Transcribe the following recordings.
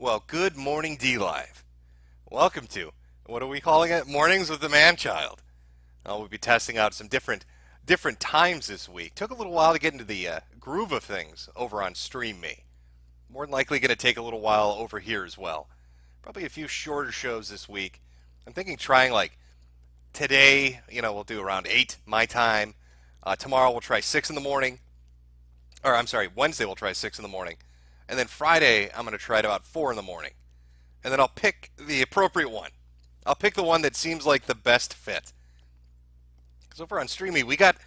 Well, good morning, D Live. Welcome to what are we calling it? Mornings with the Manchild. We'll be testing out some different times this week. Took a little while to get into the groove of things over on Stream Me. More than likely going to take a little while over here as well. Probably a few shorter shows this week. I'm thinking trying like today. We'll do around 8 my time. Tomorrow we'll try 6 in the morning. Or I'm sorry, Wednesday we'll try 6 in the morning. And then Friday I'm going to try at about 4 in the morning. And then I'll pick the appropriate one. I'll pick the one that seems like the best fit. Because over on Streamy, we got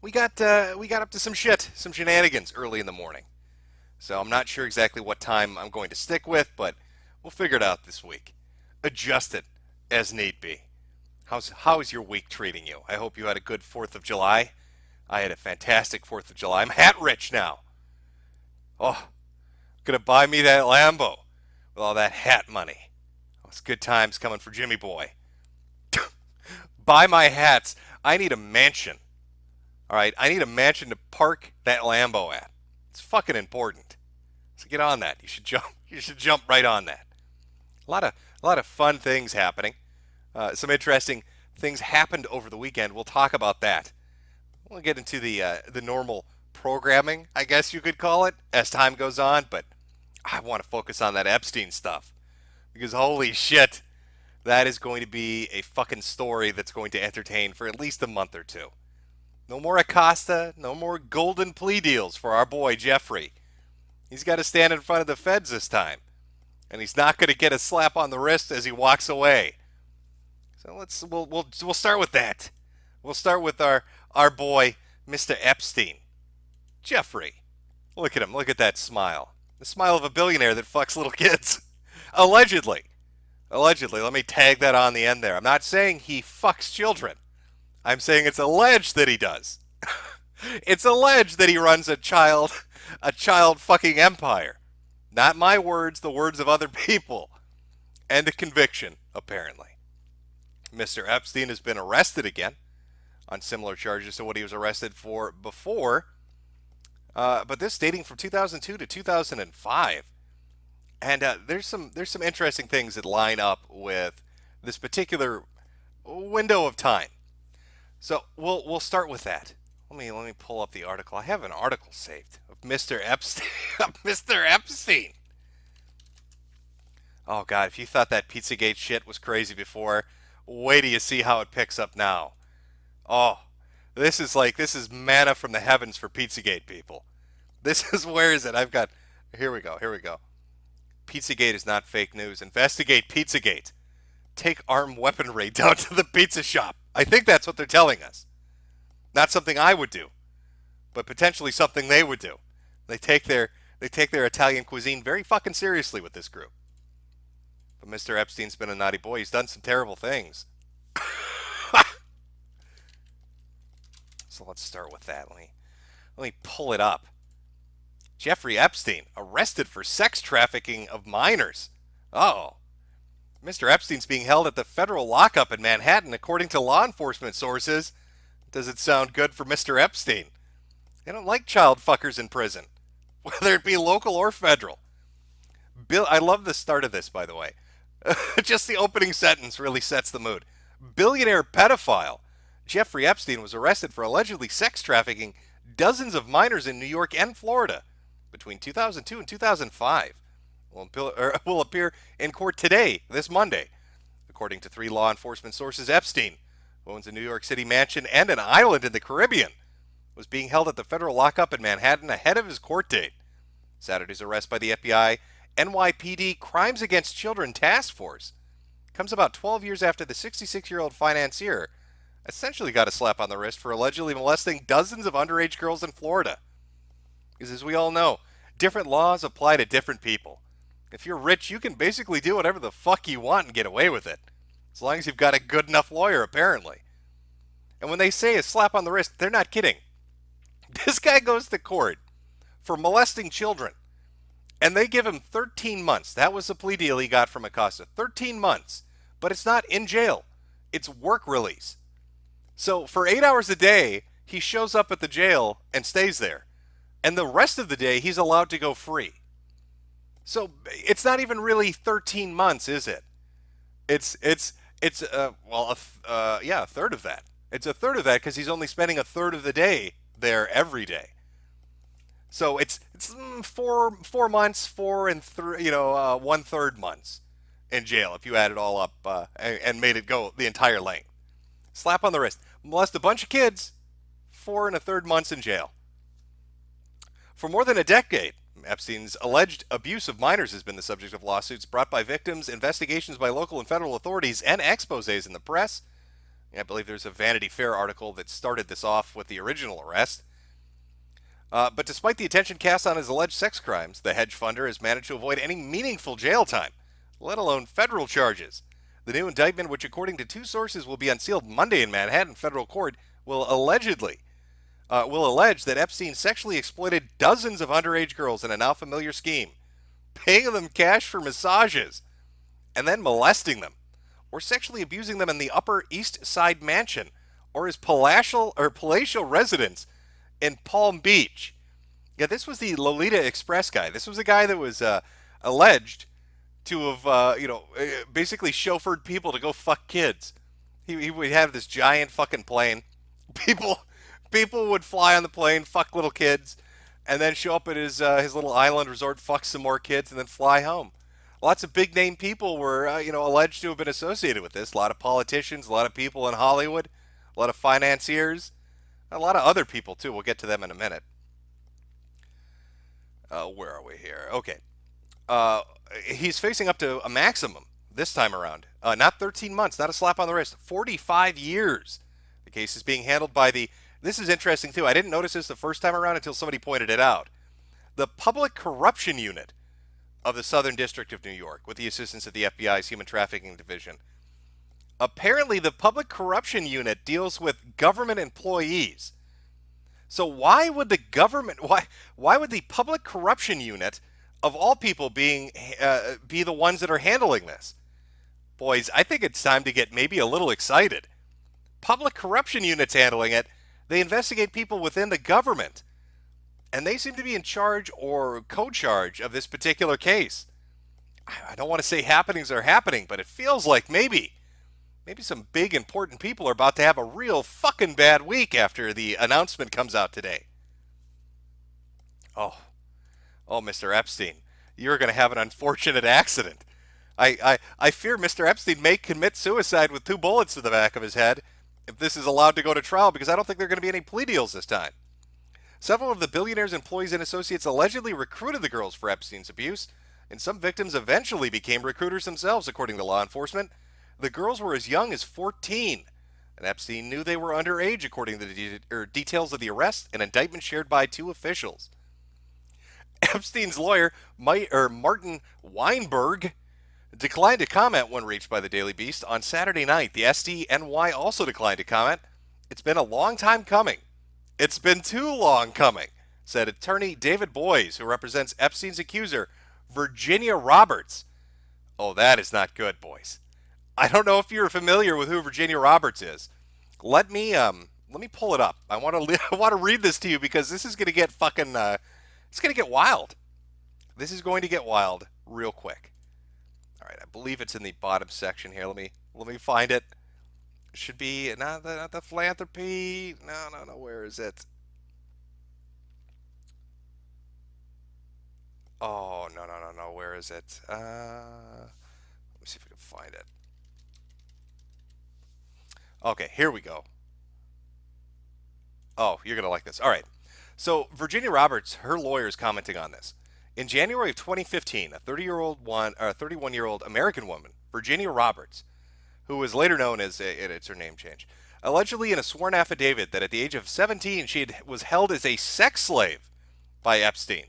up to some shenanigans early in the morning. So I'm not sure exactly what time I'm going to stick with, but we'll figure it out this week. Adjust it as need be. How's your week treating you? I hope you had a good 4th of July. I had a fantastic 4th of July. I'm hat rich now. Oh, gonna buy me that Lambo with all that hat money. It's good times coming for Jimmy Boy. Buy my hats. I need a mansion. All right, I need a mansion to park that Lambo at. It's fucking important. So get on that. You should jump. You should jump right on that. A lot of fun things happening. Some interesting things happened over the weekend. We'll talk about that. We'll get into the normal programming, I guess you could call it, as time goes on. But I want to focus on that Epstein stuff because holy shit, that is going to be a fucking story that's going to entertain for at least a month or two. No more Acosta, no more golden plea deals for our boy Jeffrey. He's got to stand in front of the feds this time, and he's not going to get a slap on the wrist as he walks away. So we'll start with that. We'll start with our boy Mr. Epstein, Jeffrey. Look at him. Look at that smile. The smile of a billionaire that fucks little kids. Allegedly. Let me tag that on the end there. I'm not saying he fucks children. I'm saying it's alleged that he does. It's alleged that he runs a child fucking empire. Not my words, the words of other people. And a conviction, apparently. Mr. Epstein has been arrested again on similar charges to what he was arrested for before. But this dating from 2002 to 2005. And there's some interesting things that line up with this particular window of time. So we'll start with that. Let me pull up the article. I have an article saved of Mr. Epstein. Mr. Epstein. Oh God, if you thought that Pizzagate shit was crazy before, wait till you see how it picks up now. Oh, this is manna from the heavens for Pizzagate people. This is where is it? Here we go. Pizzagate is not fake news. Investigate Pizzagate. Take armed weaponry down to the pizza shop. I think that's what they're telling us. Not something I would do, but potentially something they would do. They take their Italian cuisine very fucking seriously with this group. But Mr. Epstein's been a naughty boy. He's done some terrible things. So let's start with that. Let me pull it up. Jeffrey Epstein arrested for sex trafficking of minors. Oh. Mr. Epstein's being held at the federal lockup in Manhattan, according to law enforcement sources. Does it sound good for Mr. Epstein? They don't like child fuckers in prison, whether it be local or federal. I love the start of this, by the way. Just the opening sentence really sets the mood. Billionaire pedophile Jeffrey Epstein was arrested for allegedly sex trafficking dozens of minors in New York and Florida between 2002 and 2005. Will appear in court today, this Monday. According to 3 law enforcement sources, Epstein, who owns a New York City mansion and an island in the Caribbean, was being held at the federal lockup in Manhattan ahead of his court date. Saturday's arrest by the FBI NYPD Crimes Against Children Task Force comes about 12 years after the 66-year-old financier essentially got a slap on the wrist for allegedly molesting dozens of underage girls in Florida. Because as we all know, different laws apply to different people. If you're rich, you can basically do whatever the fuck you want and get away with it. As long as you've got a good enough lawyer, apparently. And when they say a slap on the wrist, they're not kidding. This guy goes to court for molesting children. And they give him 13 months. That was the plea deal he got from Acosta. 13 months. But it's not in jail. It's work release. So for 8 hours a day, he shows up at the jail and stays there. And the rest of the day, he's allowed to go free. So it's not even really 13 months, is it? It's yeah, a third of that. It's a third of that because he's only spending a third of the day there every day. So it's 4 months, 4 and 3, 1/3 months in jail if you add it all up and made it go the entire length. Slap on the wrist. Molest a bunch of kids, 4 and a third months in jail. For more than a decade, Epstein's alleged abuse of minors has been the subject of lawsuits brought by victims, investigations by local and federal authorities, and exposés in the press. I believe there's a Vanity Fair article that started this off with the original arrest. But despite the attention cast on his alleged sex crimes, the hedge funder has managed to avoid any meaningful jail time, let alone federal charges. The new indictment, which according to two sources will be unsealed Monday in Manhattan federal court, will allege that Epstein sexually exploited dozens of underage girls in a now familiar scheme, paying them cash for massages, and then molesting them, or sexually abusing them in the Upper East Side mansion, or his palatial residence in Palm Beach. Yeah, this was the Lolita Express guy. This was a guy that was alleged to have, basically chauffeured people to go fuck kids. He would have this giant fucking plane. People, people would fly on the plane, fuck little kids, and then show up at his little island resort, fuck some more kids, and then fly home. Lots of big name people were, alleged to have been associated with this. A lot of politicians, a lot of people in Hollywood, a lot of financiers, a lot of other people too. We'll get to them in a minute. Where are we here? Okay. Uh, he's facing up to a maximum this time around. Not 13 months, not a slap on the wrist, 45 years. The case is being handled by the. This is interesting too. I didn't notice this the first time around until somebody pointed it out. The Public Corruption Unit of the Southern District of New York, with the assistance of the FBI's Human Trafficking Division. Apparently, the Public Corruption Unit deals with government employees. So why would the Public Corruption Unit of all people be the ones that are handling this? Boys, I think it's time to get maybe a little excited. Public Corruption Unit's handling it. They investigate people within the government, and they seem to be in charge or co-charge of this particular case. I don't want to say happenings are happening, but it feels like maybe some big important people are about to have a real fucking bad week after the announcement comes out today. Oh, Mr. Epstein, you're going to have an unfortunate accident. I fear Mr. Epstein may commit suicide with 2 bullets to the back of his head if this is allowed to go to trial, because I don't think there are going to be any plea deals this time. Several of the billionaire's employees and associates allegedly recruited the girls for Epstein's abuse, and some victims eventually became recruiters themselves, according to law enforcement. The girls were as young as 14, and Epstein knew they were underage, according to the details of the arrest and indictment shared by two officials. Epstein's lawyer, Martin Weinberg, declined to comment when reached by the Daily Beast on Saturday night. The SDNY also declined to comment. It's been a long time coming. It's been too long coming, said attorney David Boies, who represents Epstein's accuser, Virginia Roberts. Oh, that is not good, boys. I don't know if you're familiar with who Virginia Roberts is. Let me pull it up. I want to read this to you because this is going to get fucking it's going to get wild. This is going to get wild real quick. All right, I believe it's in the bottom section here. Let me find it. It should be not the philanthropy. No. Where is it? Oh, no. Where is it? Let me see if I can find it. Okay, here we go. Oh, you're going to like this. All right. So, Virginia Roberts, her lawyer is commenting on this. In January of 2015, a 31-year-old American woman, Virginia Roberts, who was later known as it's her name change, allegedly in a sworn affidavit that at the age of 17 was held as a sex slave by Epstein.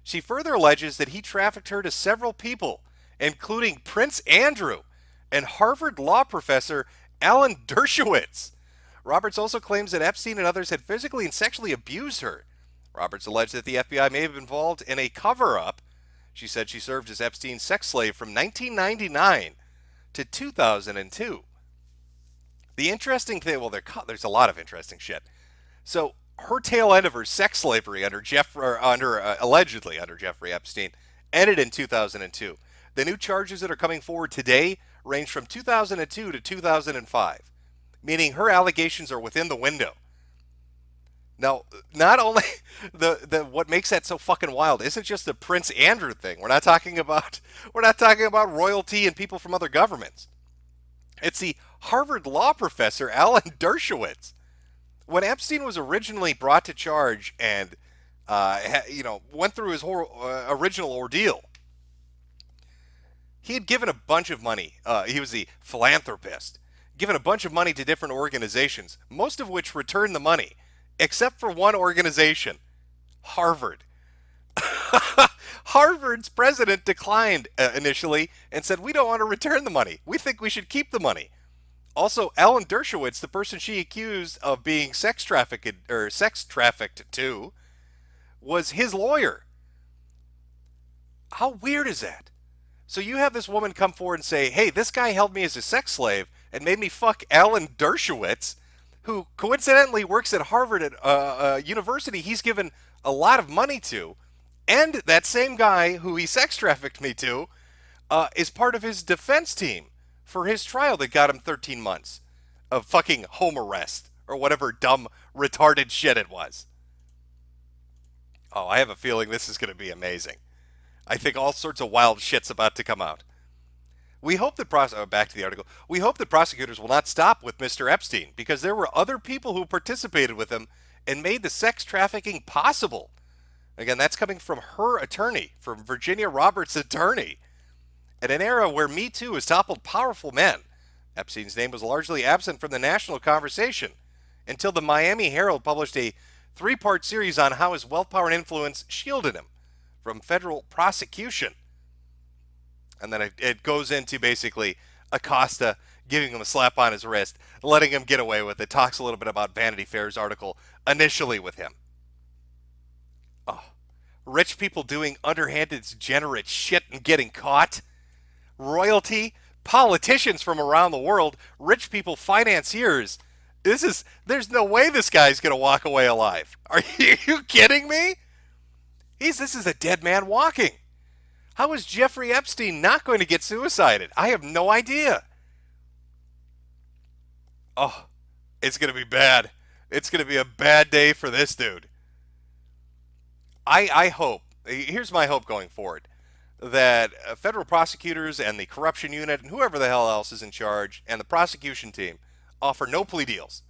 She further alleges that he trafficked her to several people, including Prince Andrew and Harvard law professor Alan Dershowitz. Roberts also claims that Epstein and others had physically and sexually abused her. Roberts alleged that the FBI may have been involved in a cover-up. She said she served as Epstein's sex slave from 1999 to 2002. The interesting thing, well, there's a lot of interesting shit. So her tail end of her sex slavery allegedly under Jeffrey Epstein, ended in 2002. The new charges that are coming forward today range from 2002 to 2005, meaning her allegations are within the window. Now, not only the what makes that so fucking wild isn't just the Prince Andrew thing. We're not talking about royalty and people from other governments. It's the Harvard law professor Alan Dershowitz. When Epstein was originally brought to charge and went through his whole original ordeal, he had given a bunch of money. He was the philanthropist, given a bunch of money to different organizations, most of which returned the money, except for one organization, Harvard. Harvard's president declined initially and said, "We don't want to return the money. We think we should keep the money." Also, Alan Dershowitz, the person she accused of being sex trafficked to, was his lawyer. How weird is that? So you have this woman come forward and say, "Hey, this guy held me as a sex slave and made me fuck Alan Dershowitz, who coincidentally works at Harvard at university he's given a lot of money to, and that same guy who he sex trafficked me to is part of his defense team for his trial that got him 13 months of fucking home arrest or whatever dumb, retarded shit it was." Oh, I have a feeling this is going to be amazing. I think all sorts of wild shit's about to come out. We hope that back to the article. We hope that prosecutors will not stop with Mr. Epstein because there were other people who participated with him and made the sex trafficking possible. Again, that's coming from her attorney, from Virginia Roberts' attorney. In an era where Me Too has toppled powerful men, Epstein's name was largely absent from the national conversation until the Miami Herald published a 3-part series on how his wealth, power, and influence shielded him from federal prosecution. And then it goes into basically Acosta giving him a slap on his wrist, letting him get away with it. Talks a little bit about Vanity Fair's article initially with him. Oh, rich people doing underhanded, degenerate shit and getting caught. Royalty, politicians from around the world, rich people, financiers. There's no way this guy's going to walk away alive. Are you kidding me? This is a dead man walking. How is Jeffrey Epstein not going to get suicided? I have no idea. Oh, it's going to be bad. It's going to be a bad day for this dude. I hope, here's my hope going forward, that federal prosecutors and the corruption unit and whoever the hell else is in charge and the prosecution team offer no plea deals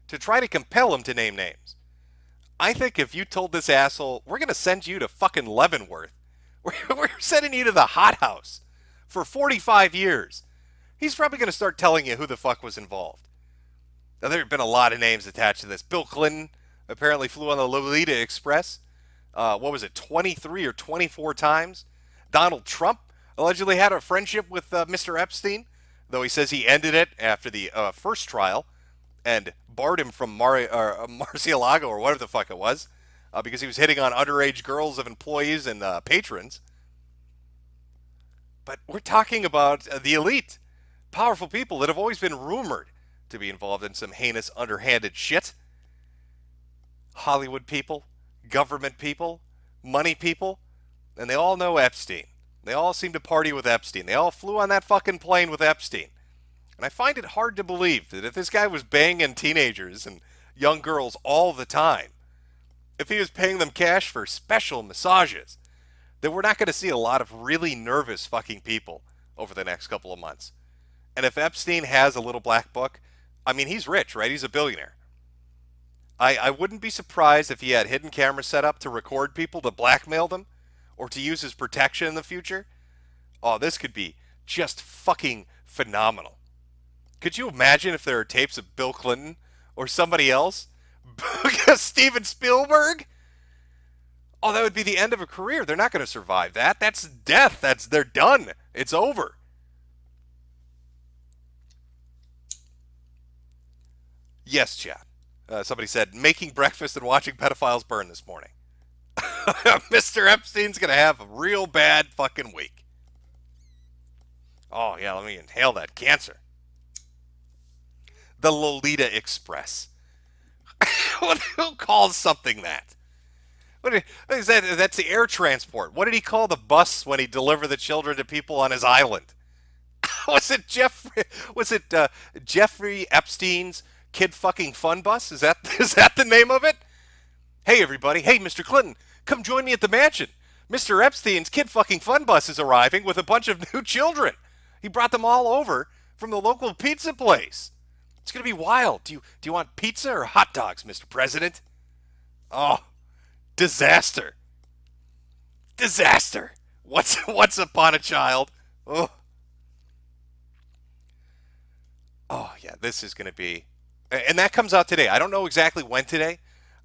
to try to compel him to name names. I think if you told this asshole, we're going to send you to fucking Leavenworth, we're sending you to the hothouse for 45 years, he's probably going to start telling you who the fuck was involved. Now, there have been a lot of names attached to this. Bill Clinton apparently flew on the Lolita Express. 23 or 24 times? Donald Trump allegedly had a friendship with Mr. Epstein, though he says he ended it after the first trial and barred him from Mar-a-Lago or whatever the fuck it was because he was hitting on underage girls of employees and patrons. But we're talking about the elite, powerful people that have always been rumored to be involved in some heinous, underhanded shit. Hollywood people, government people, money people, and they all know Epstein. They all seem to party with Epstein. They all flew on that fucking plane with Epstein. And I find it hard to believe that if this guy was banging teenagers and young girls all the time, if he was paying them cash for special massages, then we're not going to see a lot of really nervous fucking people over the next couple of months. And if Epstein has a little black book, I mean, he's rich, right? He's a billionaire. I wouldn't be surprised if he had hidden cameras set up to record people to blackmail them or to use as protection in the future. Oh, this could be just fucking phenomenal. Could you imagine if there are tapes of Bill Clinton or somebody else? Steven Spielberg? Oh, that would be the end of a career. They're not going to survive that. That's death. They're done. It's over. Yes, chat. Somebody said, making breakfast and watching pedophiles burn this morning. Mr. Epstein's going to have a real bad fucking week. Oh, yeah, let me inhale that cancer. The Lolita Express. Who calls something that? What is that? That's the air transport. What did he call the bus when he delivered the children to people on his island? Was it Jeffrey? Was it Jeffrey Epstein's kid fucking fun bus? Is that the name of it? Hey everybody! Hey Mr. Clinton, come join me at the mansion. Mr. Epstein's kid fucking fun bus is arriving with a bunch of new children. He brought them all over from the local pizza place. It's gonna be wild. Do you want pizza or hot dogs, Mr. President? Oh, disaster! Disaster! What's upon a child? Oh. Oh, yeah, this is going to be. And that comes out today. I don't know exactly when today.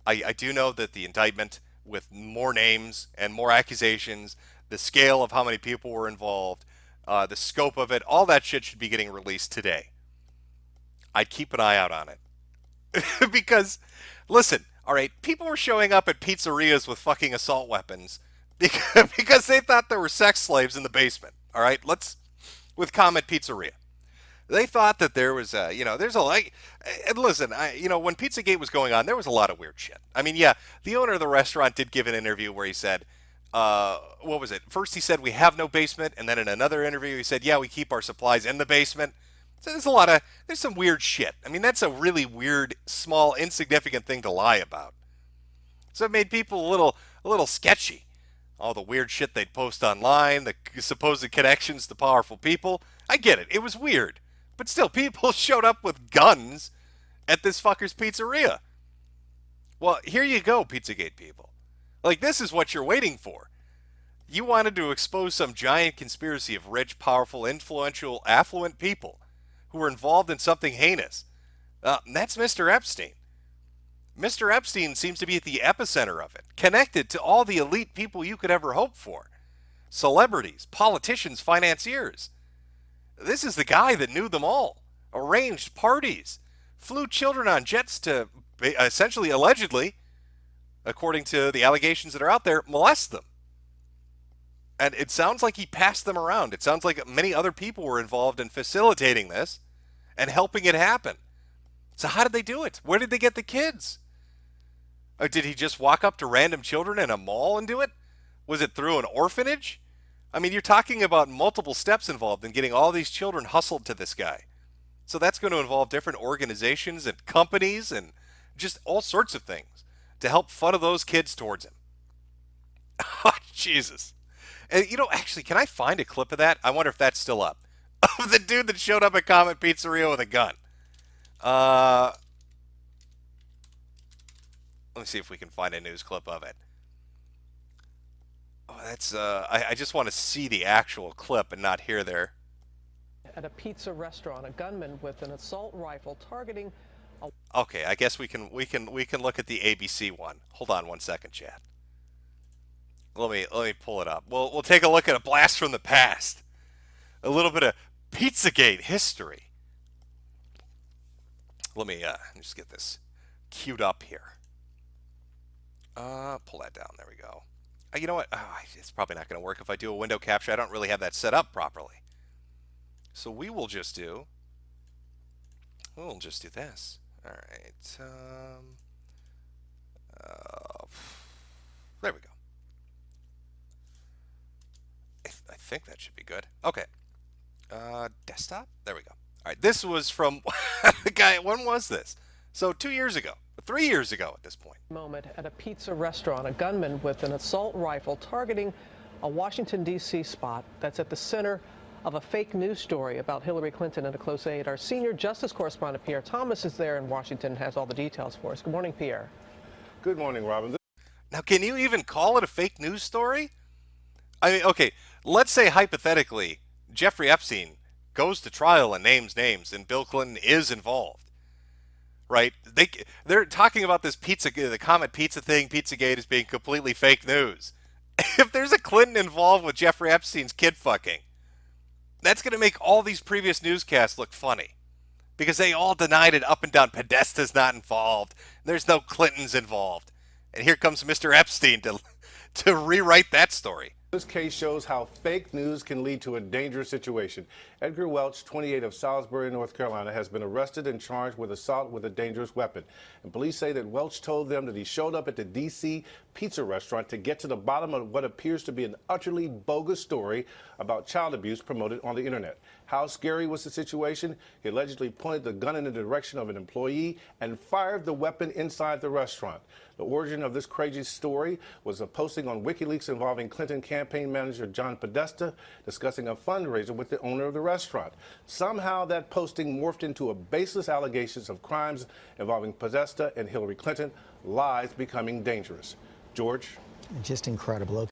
I do know that the indictment with more names and more accusations, the scale of how many people were involved, the scope of it, all that shit should be getting released today. I'd keep an eye out on it. Because, listen, all right, people were showing up at pizzerias with fucking assault weapons because they thought there were sex slaves in the basement. All right, with Comet Pizzeria. They thought that there was there's a like, and listen, when Pizzagate was going on, there was a lot of weird shit. I mean, yeah, the owner of the restaurant did give an interview where he said, what was it? First he said we have no basement, and then in another interview he said, yeah, we keep our supplies in the basement. So there's some weird shit. I mean, that's a really weird, small, insignificant thing to lie about. So it made people a little sketchy. All the weird shit they'd post online, the supposed connections to powerful people. I get it. It was weird. But still, people showed up with guns at this fucker's pizzeria. Well, here you go, Pizzagate people. Like, this is what you're waiting for. You wanted to expose some giant conspiracy of rich, powerful, influential, affluent people who were involved in something heinous. That's Mr. Epstein. Mr. Epstein seems to be at the epicenter of it, connected to all the elite people you could ever hope for. Celebrities, politicians, financiers. This is the guy that knew them all, arranged parties, flew children on jets to essentially, allegedly, according to the allegations that are out there, molest them. And it sounds like he passed them around. It sounds like many other people were involved in facilitating this and helping it happen. So how did they do it? Where did they get the kids? Or did he just walk up to random children in a mall and do it? Was it through an orphanage? I mean, you're talking about multiple steps involved in getting all these children hustled to this guy. So that's going to involve different organizations and companies and just all sorts of things to help funnel those kids towards him. Oh, Jesus. And, actually, can I find a clip of that? I wonder if that's still up. Of the dude that showed up at Comet Pizzeria with a gun. Let me see if we can find a news clip of it. Oh, that's, I just want to see the actual clip and not hear there. At a pizza restaurant, a gunman with an assault rifle targeting a... Okay, I guess we can look at the ABC one. Hold on one second, Chad. Let me pull it up. We'll take a look at a blast from the past. A little bit of Pizzagate history. Let me just get this queued up here. Pull that down. There we go. You know what? It's probably not going to work if I do a window capture. I don't really have that set up properly. So we'll just do this. All right. There we go. I think that should be good. Okay. Desktop? There we go. All right. This was from the guy. When was this? So 2 years ago. 3 years ago at this point. Moment at a pizza restaurant, a gunman with an assault rifle targeting a Washington, D.C. spot that's at the center of a fake news story about Hillary Clinton and a close aide. Our senior justice correspondent, Pierre Thomas, is there in Washington, has all the details for us. Good morning, Pierre. Good morning, Robin. Now, can you even call it a fake news story? I mean, okay, let's say hypothetically Jeffrey Epstein goes to trial and names names and Bill Clinton is involved. Right? They're talking about this the Comet Pizza thing, Pizzagate, as being completely fake news. If there's a Clinton involved with Jeffrey Epstein's kid fucking, that's going to make all these previous newscasts look funny. Because they all denied it up and down. Podesta's not involved. There's no Clintons involved. And here comes Mr. Epstein to rewrite that story. This case shows how fake news can lead to a dangerous situation. Edgar Welch, 28 of Salisbury, North Carolina, has been arrested and charged with assault with a dangerous weapon. And police say that Welch told them that he showed up at the D.C. pizza restaurant to get to the bottom of what appears to be an utterly bogus story about child abuse promoted on the internet. How scary was the situation? He allegedly pointed the gun in the direction of an employee and fired the weapon inside the restaurant. The origin of this crazy story was a posting on WikiLeaks involving Clinton campaign manager John Podesta discussing a fundraiser with the owner of the restaurant. Somehow that posting morphed into a baseless allegations of crimes involving Podesta and Hillary Clinton, lies becoming dangerous. George? Just incredible.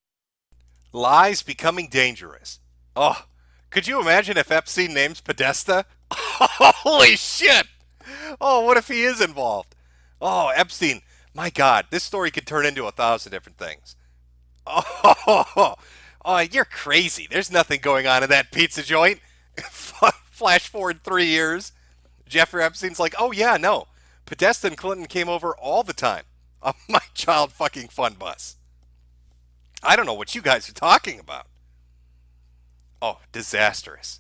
Lies becoming dangerous. Oh, could you imagine if Epstein names Podesta? Holy shit! Oh, what if he is involved? Oh, Epstein. My God, this story could turn into 1,000 different things. Oh, you're crazy. There's nothing going on in that pizza joint. Flash forward 3 years. Jeffrey Epstein's like, oh yeah, no. Podesta and Clinton came over all the time on my child fucking fun bus. I don't know what you guys are talking about. Oh, disastrous.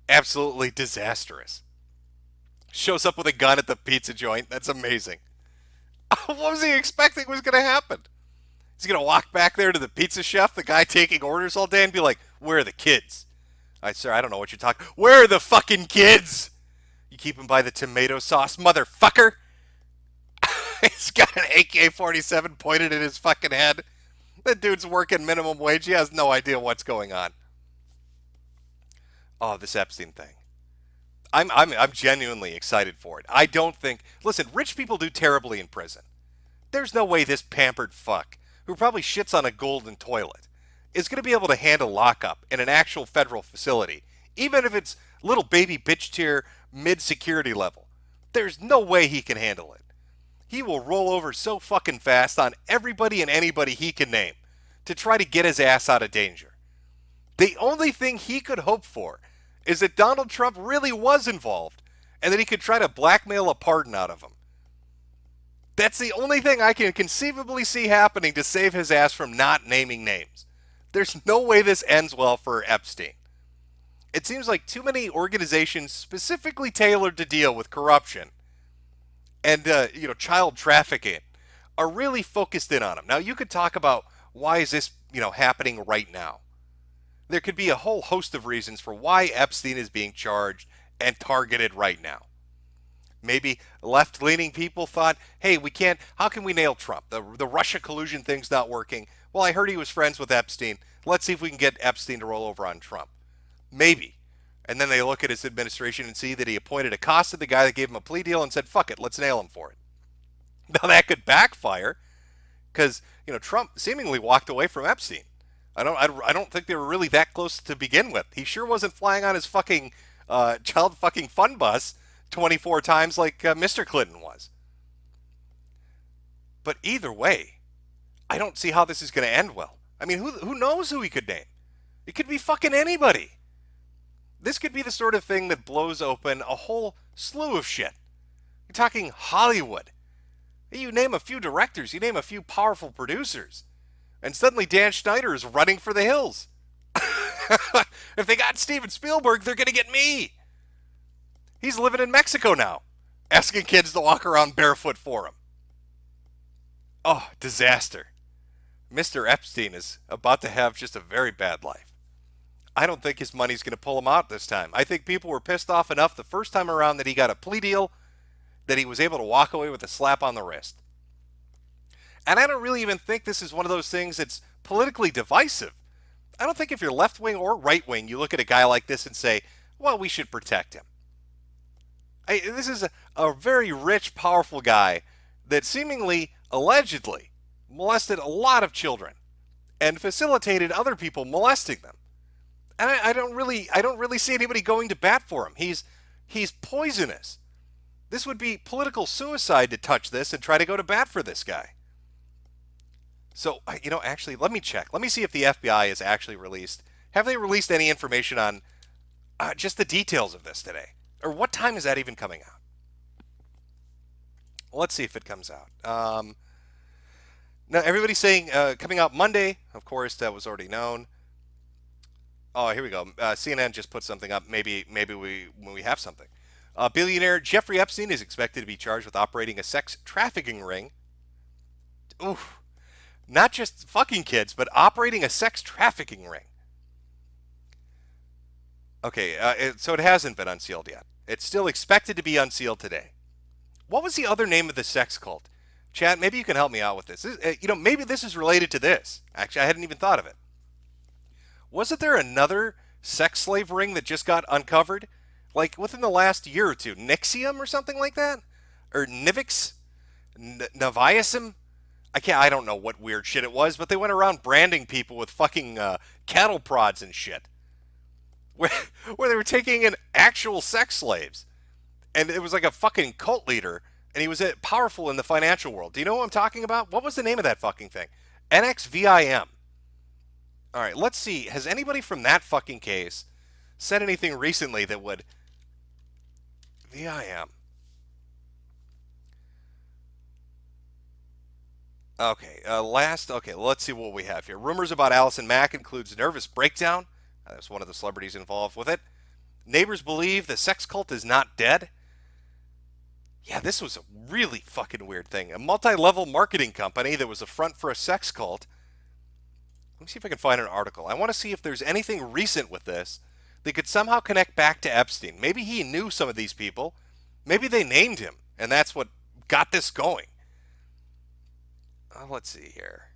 Absolutely disastrous. Shows up with a gun at the pizza joint. That's amazing. What was he expecting was going to happen? He's going to walk back there to the pizza chef, the guy taking orders all day, and be like, where are the kids? Sir, I don't know what you're talking. Where are the fucking kids? You keep them by the tomato sauce, motherfucker. He's got an AK-47 pointed at his fucking head. That dude's working minimum wage. He has no idea what's going on. Oh, this Epstein thing. I'm genuinely excited for it. I don't think... Listen, rich people do terribly in prison. There's no way this pampered fuck, who probably shits on a golden toilet, is going to be able to handle lockup in an actual federal facility, even if it's little baby bitch tier mid-security level. There's no way he can handle it. He will roll over so fucking fast on everybody and anybody he can name to try to get his ass out of danger. The only thing he could hope for is that Donald Trump really was involved and that he could try to blackmail a pardon out of him. That's the only thing I can conceivably see happening to save his ass from not naming names. There's no way this ends well for Epstein. It seems like too many organizations specifically tailored to deal with corruption and child trafficking are really focused in on him. Now, you could talk about why is this happening right now. There could be a whole host of reasons for why Epstein is being charged and targeted right now. Maybe left-leaning people thought, hey, how can we nail Trump? The Russia collusion thing's not working. Well, I heard he was friends with Epstein. Let's see if we can get Epstein to roll over on Trump. Maybe. And then they look at his administration and see that he appointed Acosta, the guy that gave him a plea deal, and said, fuck it, let's nail him for it. Now, that could backfire because, Trump seemingly walked away from Epstein. I don't think they were really that close to begin with. He sure wasn't flying on his fucking child fucking fun bus 24 times like Mr. Clinton was. But either way, I don't see how this is going to end well. I mean, who knows who he could name? It could be fucking anybody. This could be the sort of thing that blows open a whole slew of shit. You're talking Hollywood. You name a few directors, you name a few powerful producers, and suddenly Dan Schneider is running for the hills. If they got Steven Spielberg, they're going to get me. He's living in Mexico now, asking kids to walk around barefoot for him. Oh, disaster. Mr. Epstein is about to have just a very bad life. I don't think his money's going to pull him out this time. I think people were pissed off enough the first time around that he got a plea deal that he was able to walk away with a slap on the wrist. And I don't really even think this is one of those things that's politically divisive. I don't think if you're left wing or right wing, you look at a guy like this and say, well, we should protect him. This is a very rich, powerful guy that seemingly, allegedly, molested a lot of children and facilitated other people molesting them. And I don't really see anybody going to bat for him. He's poisonous. This would be political suicide to touch this and try to go to bat for this guy. So, actually, let me check. Let me see if the FBI has actually released. Have they released any information on just the details of this today? Or what time is that even coming out? Well, let's see if it comes out. Now, everybody's saying coming out Monday. Of course, that was already known. Oh, here we go. CNN just put something up. Maybe we have something. Billionaire Jeffrey Epstein is expected to be charged with operating a sex trafficking ring. Oof. Not just fucking kids, but operating a sex trafficking ring. Okay, so it hasn't been unsealed yet. It's still expected to be unsealed today. What was the other name of the sex cult? Chad, maybe you can help me out with this. Maybe this is related to this. Actually, I hadn't even thought of it. Wasn't there another sex slave ring that just got uncovered? Like within the last year or two? Nxivm or something like that? Or Nivix? Naviasm? I don't know what weird shit it was, but they went around branding people with fucking cattle prods and shit. Where, where they were taking in actual sex slaves. And it was like a fucking cult leader, and he was powerful in the financial world. Do you know what I'm talking about? What was the name of that fucking thing? Nxivm. All right, let's see. Has anybody from that fucking case said anything recently that would... VIM. Okay, okay, let's see what we have here. Rumors about Allison Mack includes nervous breakdown. That's one of the celebrities involved with it. Neighbors believe the sex cult is not dead. Yeah, this was a really fucking weird thing. A multi-level marketing company that was a front for a sex cult. Let me see if I can find an article. I want to see if there's anything recent with this that could somehow connect back to Epstein. Maybe he knew some of these people. Maybe they named him, and that's what got this going. Let's see here.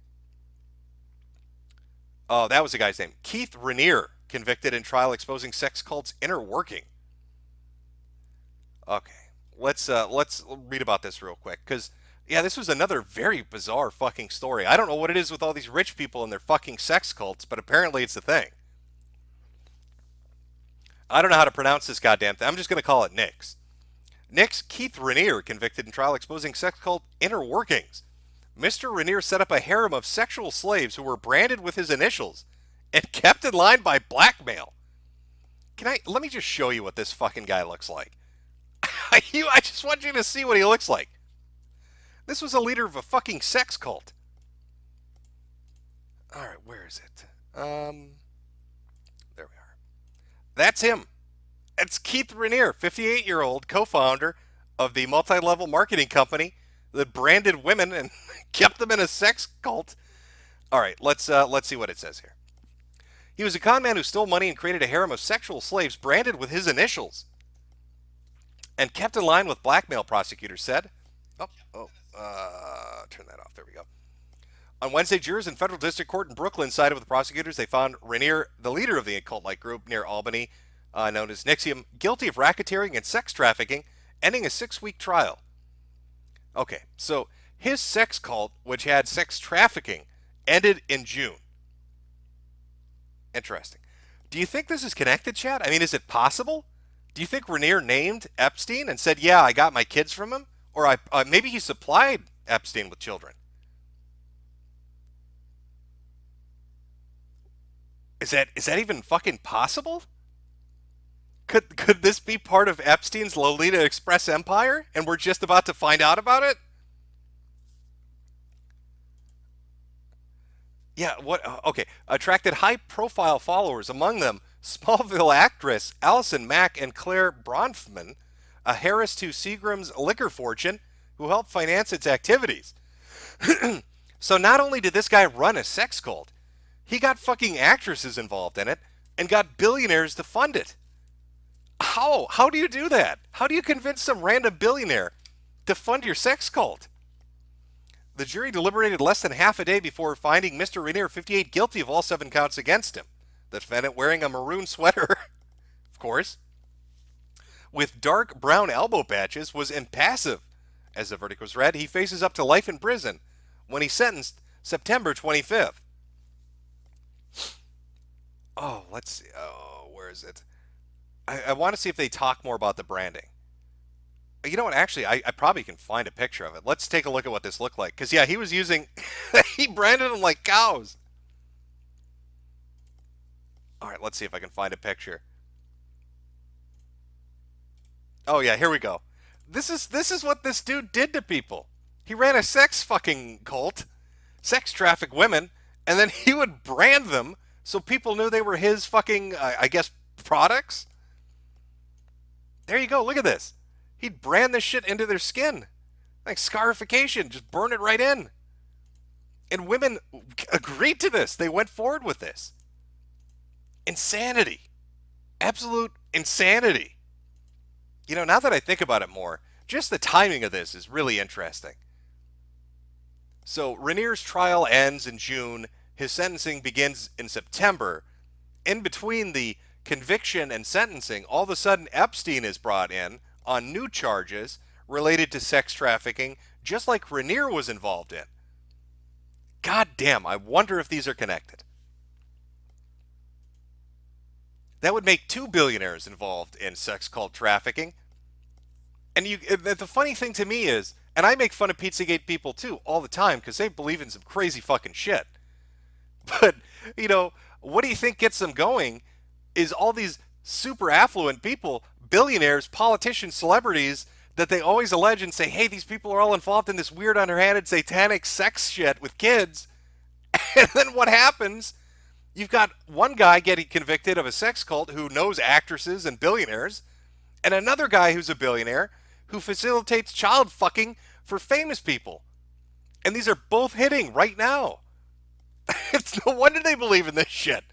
Oh, that was the guy's name. Keith Raniere, convicted in trial exposing sex cult's inner working. Okay, let's read about this real quick, because yeah, this was another very bizarre fucking story. I don't know what it is with all these rich people and their fucking sex cults, but apparently it's a thing. I don't know how to pronounce this goddamn thing. I'm just going to call it Nix. Keith Raniere, convicted in trial exposing sex cult inner workings. Mr. Raniere set up a harem of sexual slaves who were branded with his initials and kept in line by blackmail. Let me just show you what this fucking guy looks like. I just want you to see what he looks like. This was a leader of a fucking sex cult. All right, where is it? There we are. That's him. It's Keith Raniere, 58-year-old co-founder of the multi-level marketing company that branded women and kept them in a sex cult. All right, let's see what it says here. He was a con man who stole money and created a harem of sexual slaves branded with his initials and kept in line with blackmail, prosecutors said. Turn that off. There we go. On Wednesday, jurors in federal district court in Brooklyn sided with the prosecutors. They found Raniere, the leader of the cult-like group near Albany, known as Nxivm, guilty of racketeering and sex trafficking, ending a 6-week trial. Okay, so his sex cult, which had sex trafficking, ended in June. Interesting. Do you think this is connected, Chad? I mean, is it possible? Do you think Raniere named Epstein and said, yeah, I got my kids from him? Or maybe he supplied Epstein with children? Is that even fucking possible? Could this be part of Epstein's Lolita Express empire, and we're just about to find out about it? Yeah, what? Okay, attracted high-profile followers, among them Smallville actress Allison Mack and Claire Bronfman, a Harris to Seagram's liquor fortune, who helped finance its activities. So not only did this guy run a sex cult, he got fucking actresses involved in it and got billionaires to fund it. How? How do you do that? How do you convince some random billionaire to fund your sex cult? The jury deliberated less than half a day before finding Mr. Raniere, 58, guilty of all 7 counts against him. The defendant, wearing a maroon sweater, of course, with dark brown elbow patches, was impassive. As the verdict was read, he faces up to life in prison when he's sentenced September 25th. Oh, let's see. Oh, where is it? I want to see if they talk more about the branding. You know what? Actually, I probably can find a picture of it. Let's take a look at what this looked like. Because, yeah, he was using... he branded them like cows. All right, let's see if I can find a picture. Oh, yeah, here we go. This is what this dude did to people. He ran a sex fucking cult, sex traffic women, and then he would brand them so people knew they were his fucking, I guess, products? There you go. Look at this. He'd brand this shit into their skin. Like scarification. Just burn it right in. And women agreed to this. They went forward with this. Insanity. Absolute insanity. You know, now that I think about it more, just the timing of this is really interesting. So Rainier's trial ends in June. His sentencing begins in September. In between the conviction and sentencing, all of a sudden Epstein is brought in on new charges related to sex trafficking, just like Rainier was involved in. God damn, I wonder if these are connected. That would make 2 billionaires involved in sex cult trafficking. And the funny thing to me is, and I make fun of Pizzagate people too all the time because they believe in some crazy fucking shit. But, you know, what do you think gets them going is all these super affluent people, billionaires, politicians, celebrities, that they always allege and say, hey, these people are all involved in this weird underhanded satanic sex shit with kids. And then what happens? You've got one guy getting convicted of a sex cult who knows actresses and billionaires, and another guy who's a billionaire who facilitates child fucking for famous people. And these are both hitting right now. It's no wonder they believe in this shit.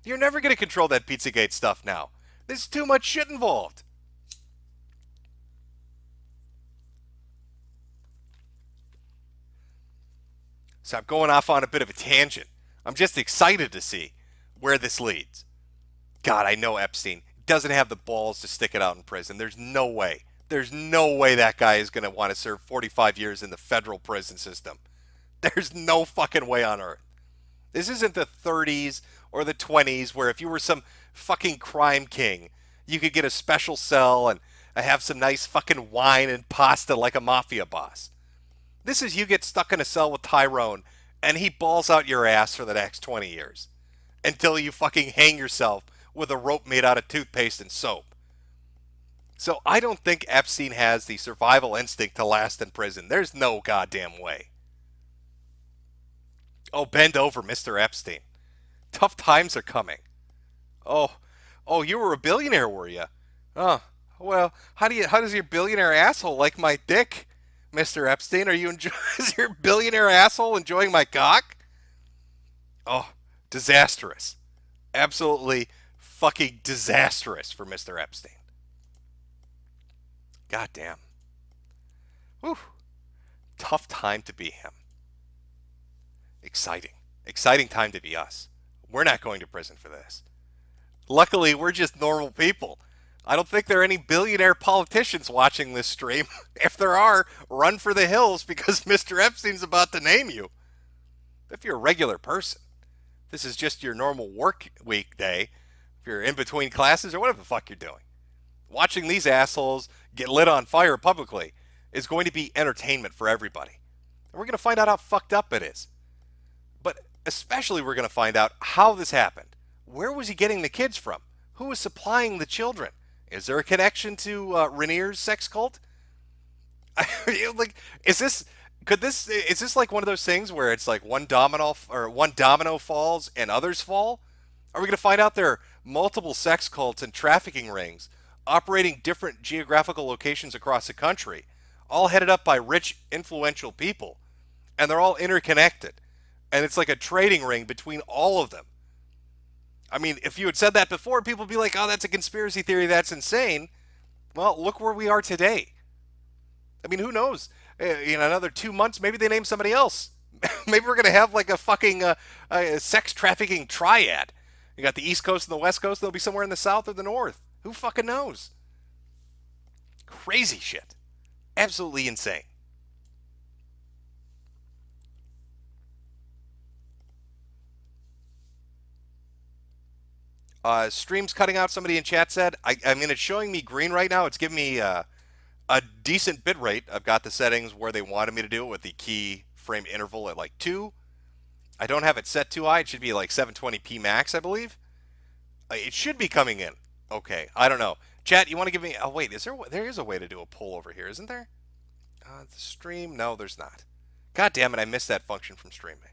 You're never going to control that Pizzagate stuff now. There's too much shit involved. So I'm going off on a bit of a tangent. I'm just excited to see where this leads. God, I know Epstein doesn't have the balls to stick it out in prison. There's no way. There's no way that guy is going to want to serve 45 years in the federal prison system. There's no fucking way on earth. This isn't the 30s or the 20s where if you were some fucking crime king, you could get a special cell and have some nice fucking wine and pasta like a mafia boss. This is you get stuck in a cell with Tyrone and he balls out your ass for the next 20 years until you fucking hang yourself with a rope made out of toothpaste and soap. So I don't think Epstein has the survival instinct to last in prison. There's no goddamn way. Oh, bend over, Mr. Epstein. Tough times are coming. Oh, you were a billionaire, were you? Oh, well, how does your billionaire asshole like my dick, Mr. Epstein? Is your billionaire asshole enjoying my cock? Oh, disastrous. Absolutely fucking disastrous for Mr. Epstein. God damn. Whew. Tough time to be him. Exciting. Exciting time to be us. We're not going to prison for this. Luckily, we're just normal people. I don't think there are any billionaire politicians watching this stream. If there are, run for the hills because Mr. Epstein's about to name you. If you're a regular person, this is just your normal work week day. If you're in between classes or whatever the fuck you're doing. Watching these assholes get lit on fire publicly is going to be entertainment for everybody. And we're going to find out how fucked up it is. But especially we're going to find out how this happened. Where was he getting the kids from? Who was supplying the children? Is there a connection to Rainier's sex cult? Like, is this like one of those things where it's like one domino falls and others fall? Are we going to find out there are multiple sex cults and trafficking rings operating different geographical locations across the country, all headed up by rich, influential people, and they're all interconnected, and it's like a trading ring between all of them? I mean, if you had said that before, people would be like, oh, that's a conspiracy theory, that's insane. Well, look where we are today. I mean, who knows? In another 2 months, maybe they name somebody else. Maybe we're going to have like a fucking sex trafficking triad. You got the East Coast and the West Coast, they'll be somewhere in the South or the North. Who fucking knows? Crazy shit. Absolutely insane. Stream's cutting out, somebody in chat said. I mean, it's showing me green right now. It's giving me a decent bit rate. I've got the settings where they wanted me to do it with the key frame interval at like 2. I don't have it set too high. It should be like 720p max, I believe. It should be coming in. Okay, I don't know. Chat, you want to give me... Oh, wait, there is a way to do a poll over here, isn't there? The stream? No, there's not. God damn it, I missed that function from streaming.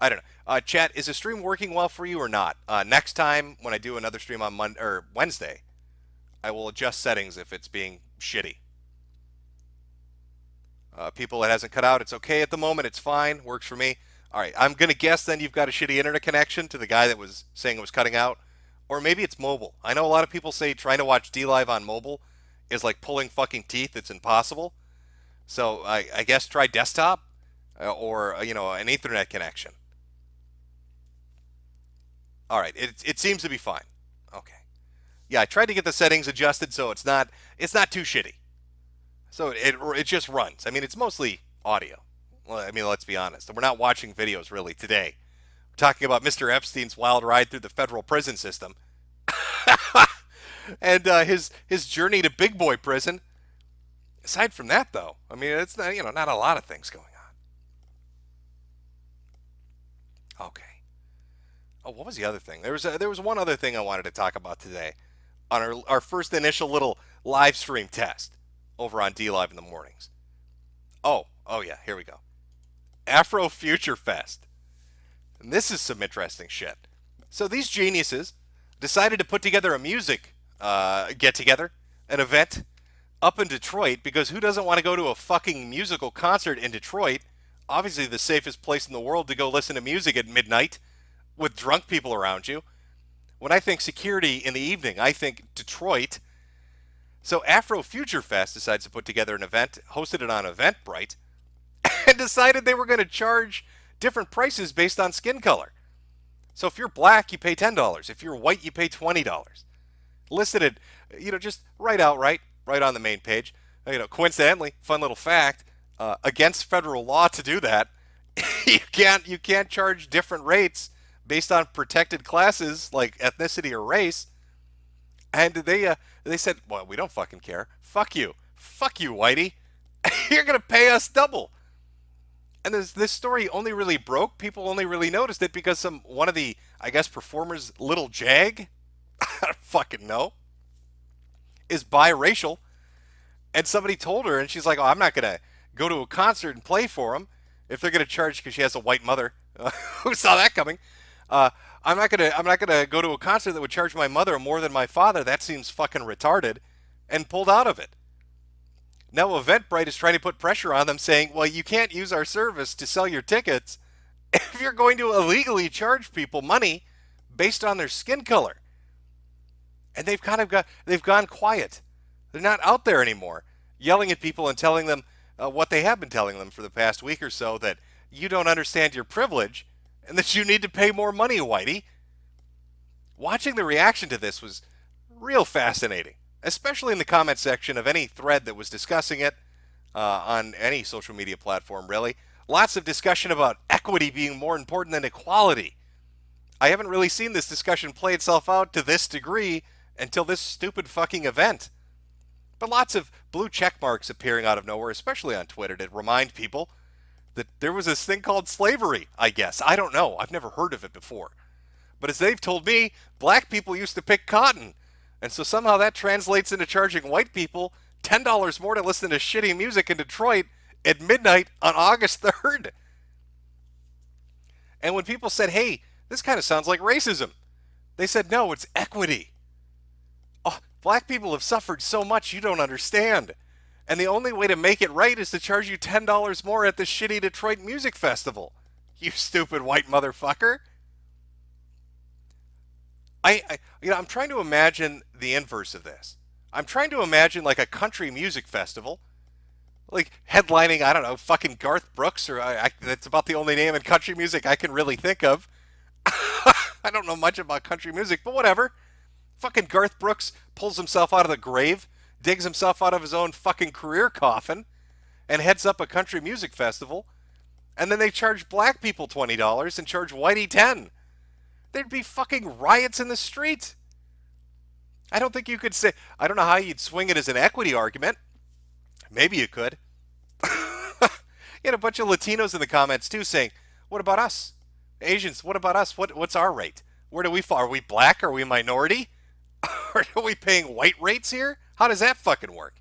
I don't know. Chat, is the stream working well for you or not? Next time when I do another stream on Monday or Wednesday, I will adjust settings if it's being shitty. People, it hasn't cut out. It's okay at the moment. It's fine. Works for me. All right. I'm going to guess then you've got a shitty internet connection to the guy that was saying it was cutting out. Or maybe it's mobile. I know a lot of people say trying to watch D Live on mobile is like pulling fucking teeth. It's impossible. So I guess try desktop or, an Ethernet connection. All right. It seems to be fine. Okay. Yeah, I tried to get the settings adjusted so it's not too shitty. So it just runs. I mean, it's mostly audio. Well, I mean, let's be honest. We're not watching videos really today. We're talking about Mr. Epstein's wild ride through the federal prison system and his journey to big boy prison. Aside from that, though, I mean, it's not not a lot of things going on. Okay. Oh, what was the other thing? There was one other thing I wanted to talk about today on our first initial little live stream test over on D Live in the mornings. Oh yeah, here we go. Afrofuture Fest. And this is some interesting shit. So these geniuses decided to put together a music get-together, an event up in Detroit, because who doesn't want to go to a fucking musical concert in Detroit? Obviously the safest place in the world to go listen to music at midnight with drunk people around you. When I think security in the evening, I think Detroit. So Afrofuture Fest decides to put together an event, hosted it on Eventbrite, and decided they were going to charge different prices based on skin color. So if you're black, you pay $10. If you're white, you pay $20. Listed it, just right on the main page. Coincidentally, fun little fact, against federal law to do that. you can't charge different rates based on protected classes like ethnicity or race. And they said, well, we don't fucking care. Fuck you, whitey. You're gonna pay us double. And this story only really broke. People only really noticed it because one of the, I guess, performers, Little Jag, I don't fucking know, is biracial. And somebody told her, and she's like, oh, I'm not gonna go to a concert and play for them if they're gonna charge, because she has a white mother. Who saw that coming? I'm not gonna go to a concert that would charge my mother more than my father. That seems fucking retarded, and pulled out of it. Now Eventbrite is trying to put pressure on them, saying, well, you can't use our service to sell your tickets if you're going to illegally charge people money based on their skin color. And they've gone quiet. They're not out there anymore yelling at people and telling them what they have been telling them for the past week or so, that you don't understand your privilege and that you need to pay more money, whitey. Watching the reaction to this was real fascinating, especially in the comment section of any thread that was discussing it on any social media platform, really. Lots of discussion about equity being more important than equality. I haven't really seen this discussion play itself out to this degree until this stupid fucking event. But lots of blue check marks appearing out of nowhere, especially on Twitter, to remind people that there was this thing called slavery, I guess. I don't know. I've never heard of it before. But as they've told me, black people used to pick cotton. And so somehow that translates into charging white people $10 more to listen to shitty music in Detroit at midnight on August 3rd. And when people said, hey, this kind of sounds like racism, they said, no, it's equity. Oh, black people have suffered so much you don't understand. And the only way to make it right is to charge you $10 more at the shitty Detroit Music Festival. You stupid white motherfucker. I'm trying to imagine the inverse of this. I'm trying to imagine like a country music festival, like headlining, I don't know, fucking Garth Brooks, or that's about the only name in country music I can really think of. I don't know much about country music, but whatever. Fucking Garth Brooks pulls himself out of the grave, digs himself out of his own fucking career coffin, and heads up a country music festival, and then they charge black people $20 and charge whitey $10. There'd be fucking riots in the street. I don't think you could say, I don't know how you'd swing it as an equity argument. Maybe you could. You had a bunch of Latinos in the comments too saying, what about us? Asians, what about us? What's our rate? Where do we fall? Are we black? Are we minority? Or are we paying white rates here? How does that fucking work?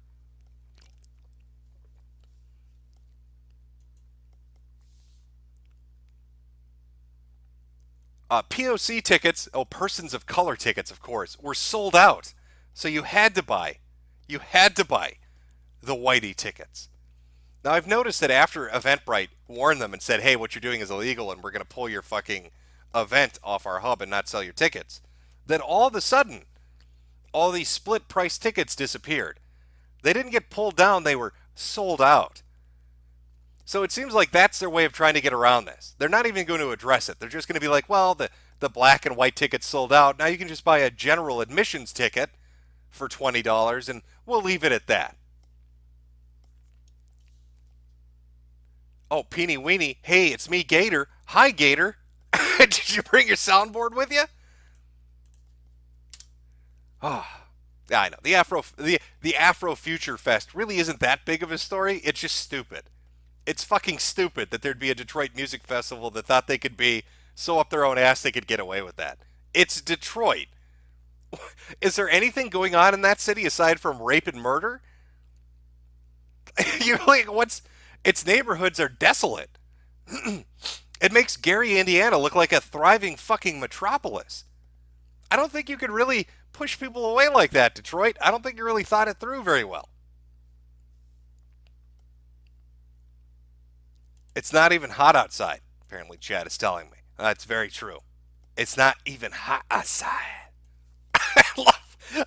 POC tickets, persons of color tickets, of course, were sold out. So you had to buy the whitey tickets. Now, I've noticed that after Eventbrite warned them and said, hey, what you're doing is illegal and we're going to pull your fucking event off our hub and not sell your tickets, then all of a sudden, all these split price tickets disappeared. They didn't get pulled down, they were sold out. So it seems like that's their way of trying to get around this. They're not even going to address it. They're just going to be like, well, the black and white tickets sold out. Now you can just buy a general admissions ticket for $20 and we'll leave it at that. Oh, Peeny Weenie. Hey, it's me, Gator. Hi, Gator. Did you bring your soundboard with you? Oh, yeah, I know. The Afrofuture Fest really isn't that big of a story. It's just stupid. It's fucking stupid that there'd be a Detroit music festival that thought they could be so up their own ass they could get away with that. It's Detroit. Is there anything going on in that city aside from rape and murder? You're like, its neighborhoods are desolate. It makes Gary, Indiana look like a thriving fucking metropolis. I don't think you could really push people away like that, Detroit. I don't think you really thought it through very well. It's not even hot outside, apparently Chad is telling me. That's very true. It's not even hot outside.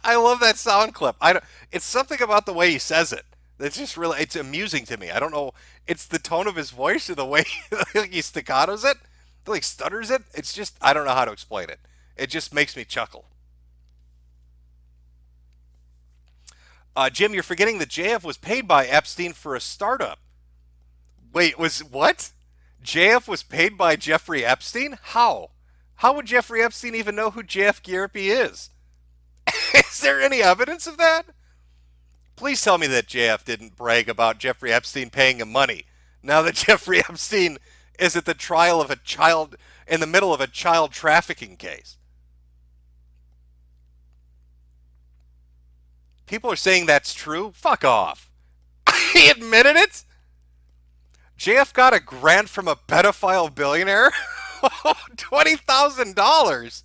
I love that sound clip. It's something about the way he says it. It's just really, it's amusing to me. I don't know, it's the tone of his voice or the way he staccatos it, like stutters it. It's just, I don't know how to explain it. It just makes me chuckle. Jim, you're forgetting that JF was paid by Epstein for a startup. Wait, what? JF was paid by Jeffrey Epstein? How? How would Jeffrey Epstein even know who JF Gierpe is? Is there any evidence of that? Please tell me that JF didn't brag about Jeffrey Epstein paying him money. Now that Jeffrey Epstein is at the trial of a child, in the middle of a child trafficking case. People are saying that's true? Fuck off. He admitted it? JF got a grant from a pedophile billionaire? $20,000.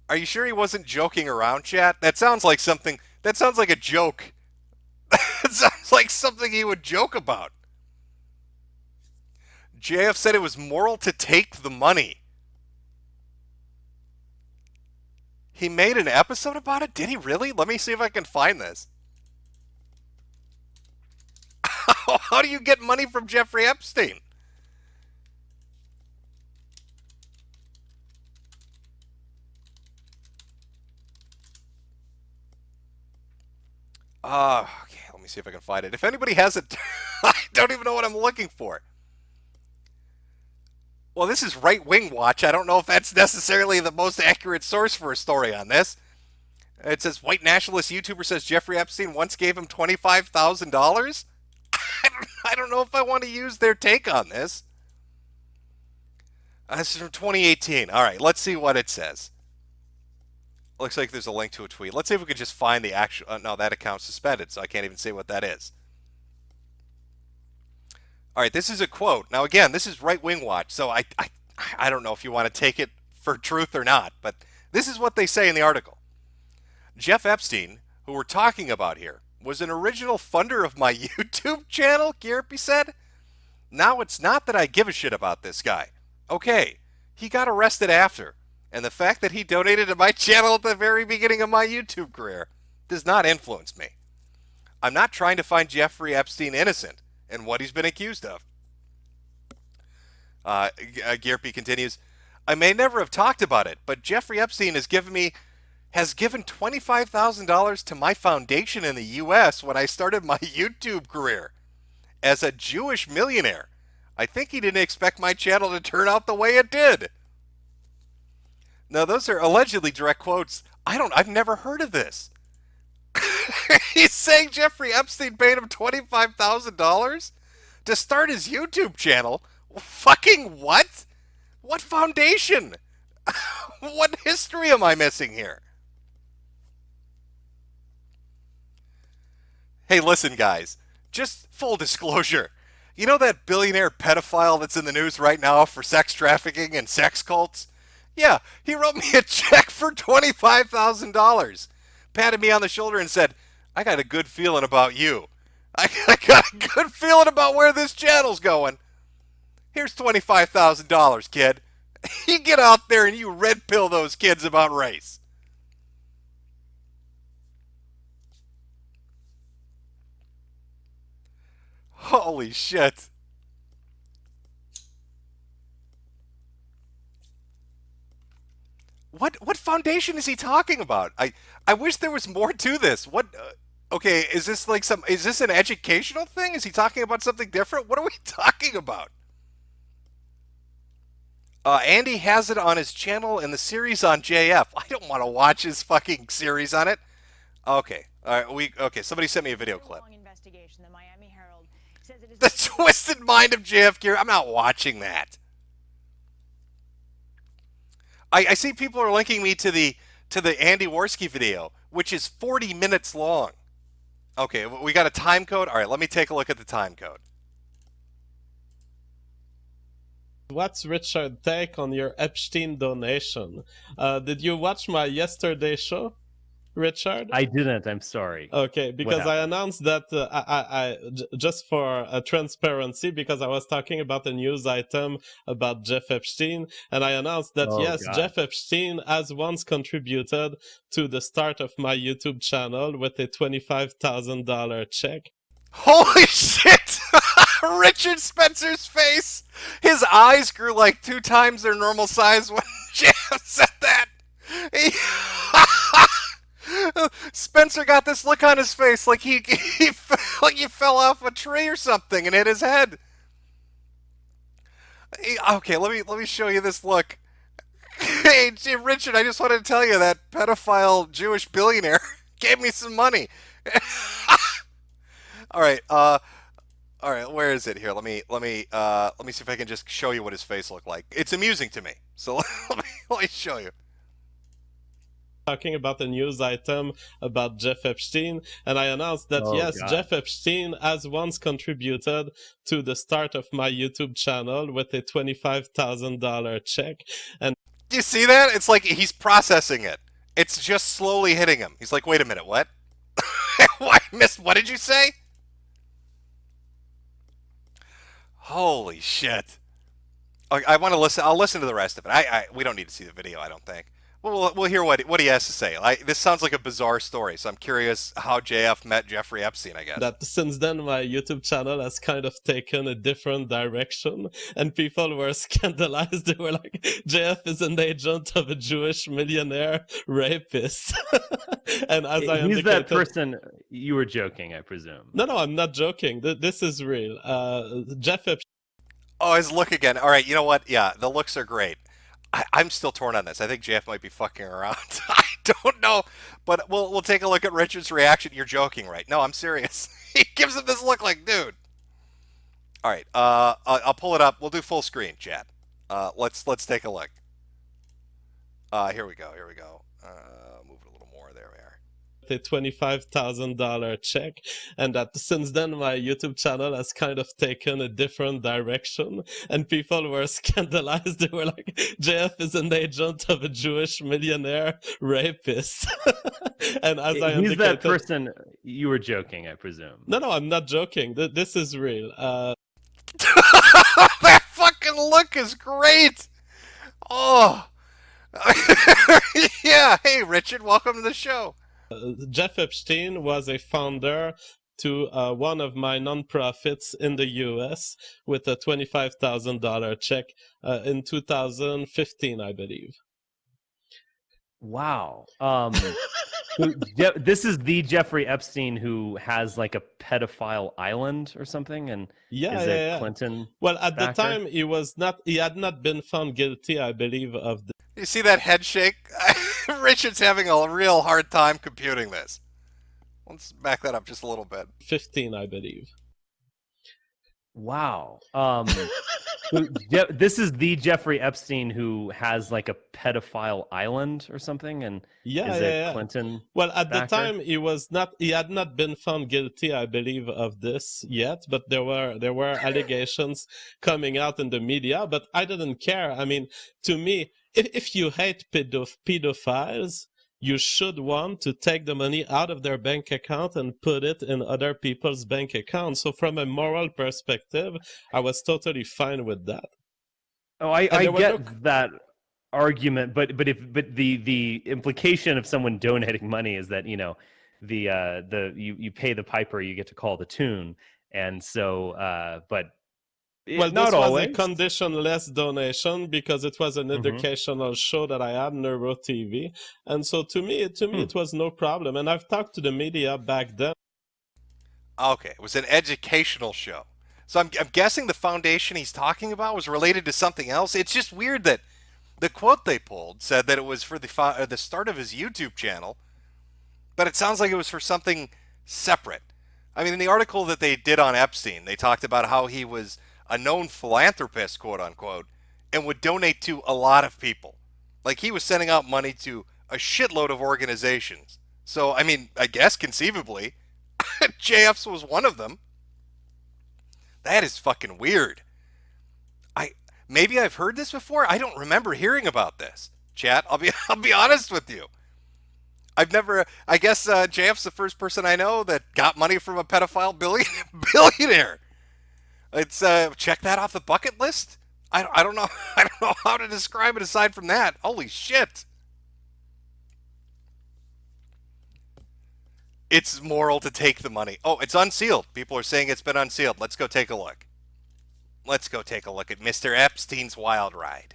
Are you sure he wasn't joking around, chat? That sounds like something, that sounds like a joke. It sounds like something he would joke about. JF said it was moral to take the money. He made an episode about it? Did he really? Let me see if I can find this. How do you get money from Jeffrey Epstein? Okay, let me see if I can find it. If anybody has it, I don't even know what I'm looking for. Well, this is Right Wing Watch. I don't know if that's necessarily the most accurate source for a story on this. It says, white nationalist YouTuber says Jeffrey Epstein once gave him $25,000. I don't know if I want to use their take on this. This is from 2018. All right, let's see what it says. Looks like there's a link to a tweet. Let's see if we could just find the actual... no, that account's suspended, so I can't even say what that is. All right, this is a quote. Now, again, this is Right Wing Watch, so I don't know if you want to take it for truth or not, but this is what they say in the article. Jeff Epstein, who we're talking about here, was an original funder of my YouTube channel, Gierpe said. Now it's not that I give a shit about this guy. Okay, he got arrested after, and the fact that he donated to my channel at the very beginning of my YouTube career does not influence me. I'm not trying to find Jeffrey Epstein innocent in what he's been accused of. Gierpe continues, I may never have talked about it, but Jeffrey Epstein has given $25,000 to my foundation in the U.S. when I started my YouTube career. As a Jewish millionaire, I think he didn't expect my channel to turn out the way it did. Now, those are allegedly direct quotes. I've never heard of this. He's saying Jeffrey Epstein paid him $25,000 to start his YouTube channel. Fucking what? What foundation? What history am I missing here? Hey, listen, guys. Just full disclosure. You know that billionaire pedophile that's in the news right now for sex trafficking and sex cults? Yeah, he wrote me a check for $25,000, patted me on the shoulder and said, I got a good feeling about you. I got a good feeling about where this channel's going. Here's $25,000, kid. You get out there and you red pill those kids about race. Holy shit. What foundation is he talking about? I wish there was more to this. What okay, is this like is this an educational thing? Is he talking about something different? What are we talking about? Andy has it on his channel in the series on JF. I don't want to watch his fucking series on it. Okay. All right, okay, somebody sent me a video clip. The Twisted Mind of JF Gear. I'm not watching that. I see people are linking me to the Andy Worski video, which is 40 minutes long. Okay, we got a time code. All right, let me take a look at the time code. What's Richard's take on your Epstein donation? Did you watch my yesterday show, Richard? I didn't. I'm sorry. Okay, because I announced that just for transparency, because I was talking about a news item about Jeff Epstein, and I announced that yes, God. Jeff Epstein has once contributed to the start of my YouTube channel with a $25,000 check. Holy shit! Richard Spencer's face! His eyes grew like 2 times their normal size when Jeff said that! Spencer got this look on his face like he fell off a tree or something and hit his head. Okay, let me show you this look. Hey, Richard, I just wanted to tell you that pedophile Jewish billionaire gave me some money. All right, where is it here? Let me see if I can just show you what his face looked like. It's amusing to me. So let me show you. Talking about a news item about Jeff Epstein, and I announced that yes, God. Jeff Epstein has once contributed to the start of my YouTube channel with a $25,000 check. And do you see that? It's like he's processing it. It's just slowly hitting him. He's like, wait a minute, what? What? What did you say? Holy shit. I want to listen. I'll listen to the rest of it. We don't need to see the video, I don't think. We'll hear what he has to say. This sounds like a bizarre story, so I'm curious how JF met Jeffrey Epstein, I guess. That since then, my YouTube channel has kind of taken a different direction, and people were scandalized. They were like, JF is an agent of a Jewish millionaire rapist. And as I indicated... He's that person... You were joking, I presume. No, I'm not joking. This is real. Jeff Epstein... Oh, his look again. All right, you know what? Yeah, the looks are great. I'm still torn on this. I think JF might be fucking around. I don't know, but we'll take a look at Richard's reaction. You're joking, right? No, I'm serious. He gives him this look like, dude. All right, I'll pull it up. We'll do full screen, chat. Let's take a look. Here we go. Move it a little more. There we are. A $25,000 check, and that since then my YouTube channel has kind of taken a different direction, and people were scandalized. They were like, JF is an agent of a Jewish millionaire rapist. And as I indicated... He's that person... You were joking, I presume. No, I'm not joking. This is real. That fucking look is great! Oh! Yeah, hey Richard, welcome to the show. Jeff Epstein was a founder to one of my nonprofits in the U.S. with a $25,000 check in 2015, I believe. Wow. This is the Jeffrey Epstein who has like a pedophile island or something, and yeah. Clinton. Well, at factor? the time, he had not been found guilty, I believe, of the... You see that head shake? Richard's having a real hard time computing this. Let's back that up just a little bit. 15, I believe. Wow. This is the Jeffrey Epstein who has like a pedophile island or something, and Yeah, is yeah, a yeah. Clinton Well, at the backer. time, he had not been found guilty, I believe, of this yet, but there were allegations coming out in the media, but I didn't care. I mean, to me, if you hate pedophiles, you should want to take the money out of their bank account and put it in other people's bank accounts. So from a moral perspective, I was totally fine with that. Oh, And I there were no. get that argument, but the implication of someone donating money is that you pay the piper, you get to call the tune, and so but Well, not this was a always. conditionless donation because it was an Mm-hmm. educational show that I had on Neuro TV, and so to me, it was no problem. And I've talked to the media back then. Okay, it was an educational show. So I'm guessing the foundation he's talking about was related to something else. It's just weird that the quote they pulled said that it was for the start of his YouTube channel, but it sounds like it was for something separate. I mean, in the article that they did on Epstein, they talked about how he was a known philanthropist, quote unquote, and would donate to a lot of people. Like he was sending out money to a shitload of organizations. So, I mean, I guess conceivably, JF's was one of them. That is fucking weird. I maybe I've heard this before. I don't remember hearing about this. Chat, I'll be honest with you. I've never. I guess JF's the first person I know that got money from a pedophile billionaire. It's check that off the bucket list. I don't know. I don't know how to describe it aside from that. Holy shit! It's moral to take the money. Oh, it's unsealed. People are saying it's been unsealed. Let's go take a look. Let's go take a look at Mr. Epstein's wild ride.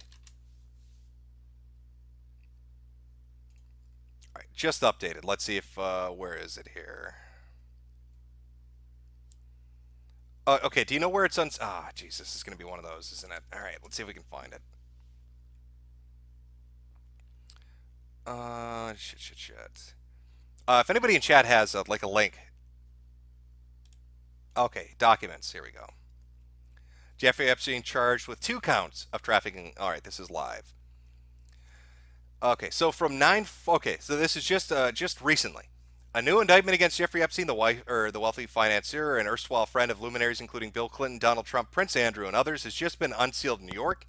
All right, just updated. Let's see if where is it here? Okay, do you know where it's Ah, Jesus, this is going to be one of those, isn't it? All right, let's see if we can find it. Shit. If anybody in chat has like a link. Okay, documents. Here we go. Jeffrey Epstein charged with 2 counts of trafficking. All right, this is live. Okay, so from 9. Okay, so this is just recently. A new indictment against Jeffrey Epstein, the wealthy financier and erstwhile friend of luminaries including Bill Clinton, Donald Trump, Prince Andrew, and others, has just been unsealed in New York.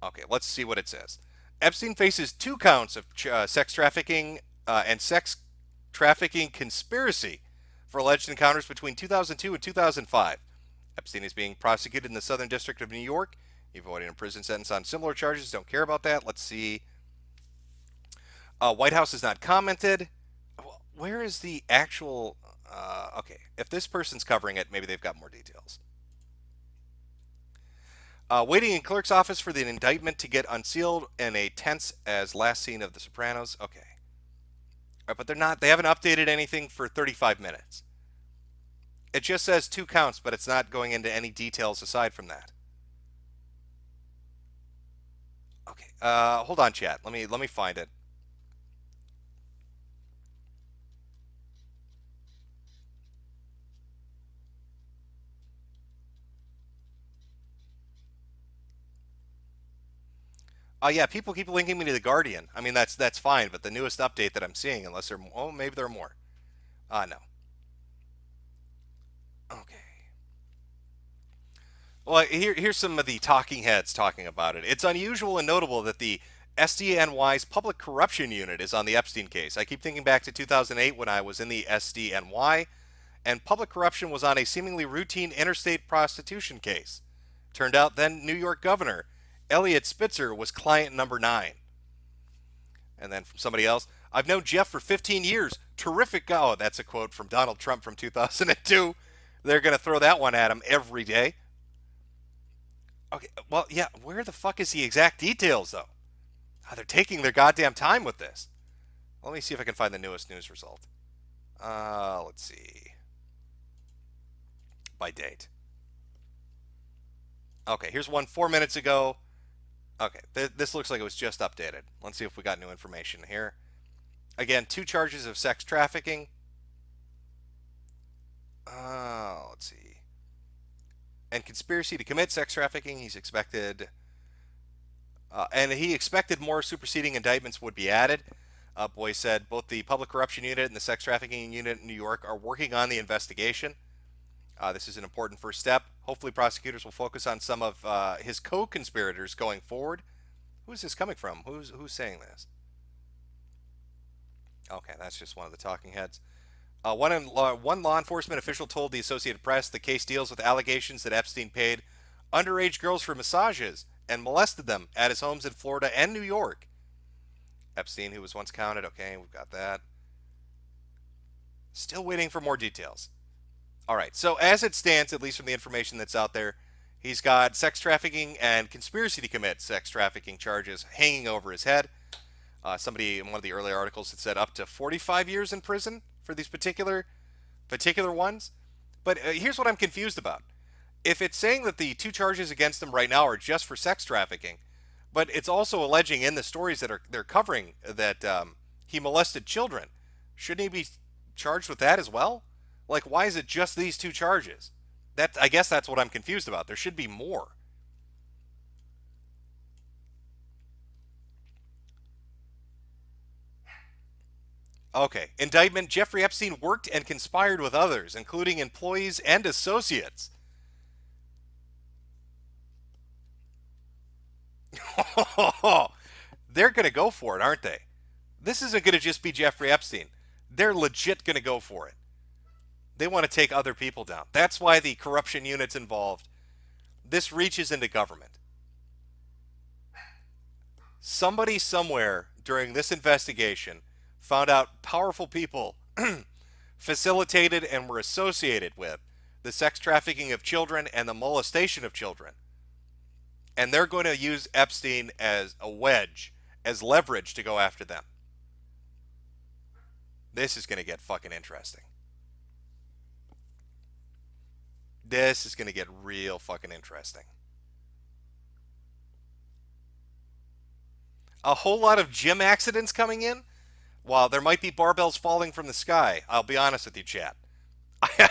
Okay, let's see what it says. Epstein faces 2 counts of sex trafficking and sex trafficking conspiracy for alleged encounters between 2002 and 2005. Epstein is being prosecuted in the Southern District of New York. He's avoiding a prison sentence on similar charges. Don't care about that. Let's see. White House has not commented. Where is the actual... okay, if this person's covering it, maybe they've got more details. Waiting in clerk's office for the indictment to get unsealed in a tense as last scene of The Sopranos. Okay. All right, but they haven't updated anything for 35 minutes. It just says 2 counts, but it's not going into any details aside from that. Okay, hold on, chat. Let me find it. Yeah, people keep linking me to the Guardian. I mean, that's fine, but the newest update that I'm seeing, unless maybe there are more. No. Okay. Well, here's some of the talking heads talking about it. It's unusual and notable that the SDNY's Public Corruption Unit is on the Epstein case. I keep thinking back to 2008 when I was in the SDNY, and public corruption was on a seemingly routine interstate prostitution case. Turned out then New York Governor Eliot Spitzer was client number 9. And then from somebody else, I've known Jeff for 15 years. Terrific guy. Oh, that's a quote from Donald Trump from 2002. They're going to throw that one at him every day. Okay, well, yeah, where the fuck is the exact details, though? They're taking their goddamn time with this. Let me see if I can find the newest news result. Let's see. By date. Okay, here's one 4 minutes ago. Okay, this looks like it was just updated. Let's see if we got new information here. Again, 2 charges of sex trafficking. Let's see. and conspiracy to commit sex trafficking. He's expected, and he expected more superseding indictments would be added. Boyce said both the public corruption unit and the sex trafficking unit in New York are working on the investigation. This is an important first step. Hopefully, prosecutors will focus on some of his co-conspirators going forward. Who is this coming from? Who's saying this? Okay, that's just one of the talking heads. One law enforcement official told the Associated Press the case deals with allegations that Epstein paid underage girls for massages and molested them at his homes in Florida and New York. Epstein, who was once counted. Okay, we've got that. Still waiting for more details. All right, so as it stands, at least from the information that's out there, he's got sex trafficking and conspiracy to commit sex trafficking charges hanging over his head. Somebody in one of the early articles had said up to 45 years in prison for these particular ones. But here's what I'm confused about. If it's saying that the 2 charges against him right now are just for sex trafficking, but it's also alleging in the stories that they're covering that he molested children, shouldn't he be charged with that as well? Like, why is it just these 2 charges? I guess that's what I'm confused about. There should be more. Okay. Indictment: Jeffrey Epstein worked and conspired with others, including employees and associates. They're going to go for it, aren't they? This isn't going to just be Jeffrey Epstein. They're legit going to go for it. They want to take other people down. That's why the corruption unit's involved. This reaches into government. Somebody somewhere during this investigation found out powerful people facilitated and were associated with the sex trafficking of children and the molestation of children. And they're going to use Epstein as a wedge, as leverage to go after them. This is going to get fucking interesting. This is going to get real fucking interesting. A whole lot of gym accidents coming in. While there might be barbells falling from the sky, I'll be honest with you, chat.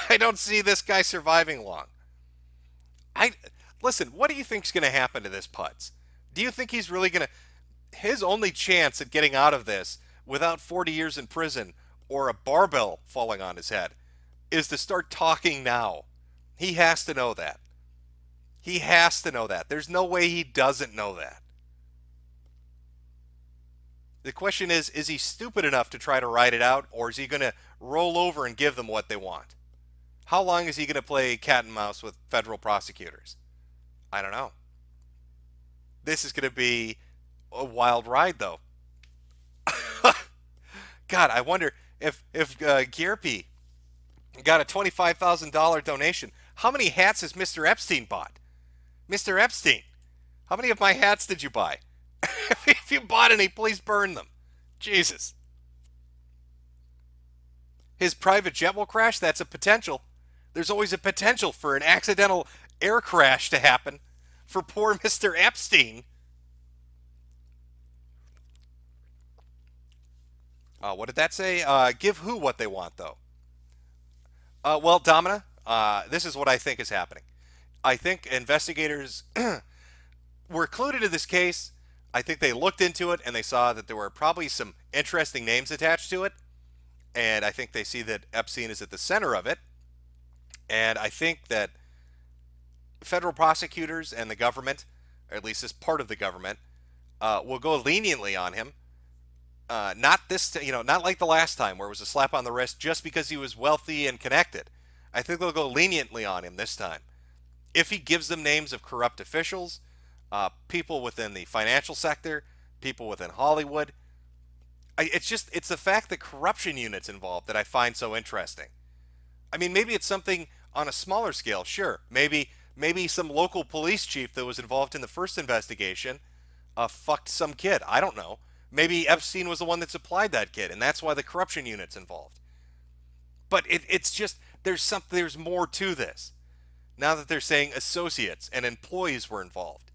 I don't see this guy surviving long. Listen, what do you think's going to happen to this putz? Do you think he's really going to... His only chance at getting out of this without 40 years in prison or a barbell falling on his head is to start talking now. He has to know that. He has to know that. There's no way he doesn't know that. The question is he stupid enough to try to ride it out, or is he going to roll over and give them what they want? How long is he going to play cat and mouse with federal prosecutors? I don't know. This is going to be a wild ride, though. God, I wonder if Gierpe got a $25,000 donation. How many hats has Mr. Epstein bought? Mr. Epstein, how many of my hats did you buy? If you bought any, please burn them. Jesus. His private jet will crash? That's a potential. There's always a potential for an accidental air crash to happen for poor Mr. Epstein. What did that say? Give who what they want, though? Well, Domina, this is what I think is happening. I think investigators were included in this case. I think they looked into it and they saw that there were probably some interesting names attached to it. And I think they see that Epstein is at the center of it. And I think that federal prosecutors and the government, or at least as part of the government, will go leniently on him. Not like the last time where it was a slap on the wrist just because he was wealthy and connected. I think they'll go leniently on him this time. If he gives them names of corrupt officials, people within the financial sector, people within Hollywood, it's the fact that corruption unit's involved that I find so interesting. I mean, maybe it's something on a smaller scale, sure. Maybe some local police chief that was involved in the first investigation fucked some kid. I don't know. Maybe Epstein was the one that supplied that kid, and that's why the corruption unit's involved. But it's just, there's more to this. Now that they're saying associates and employees were involved.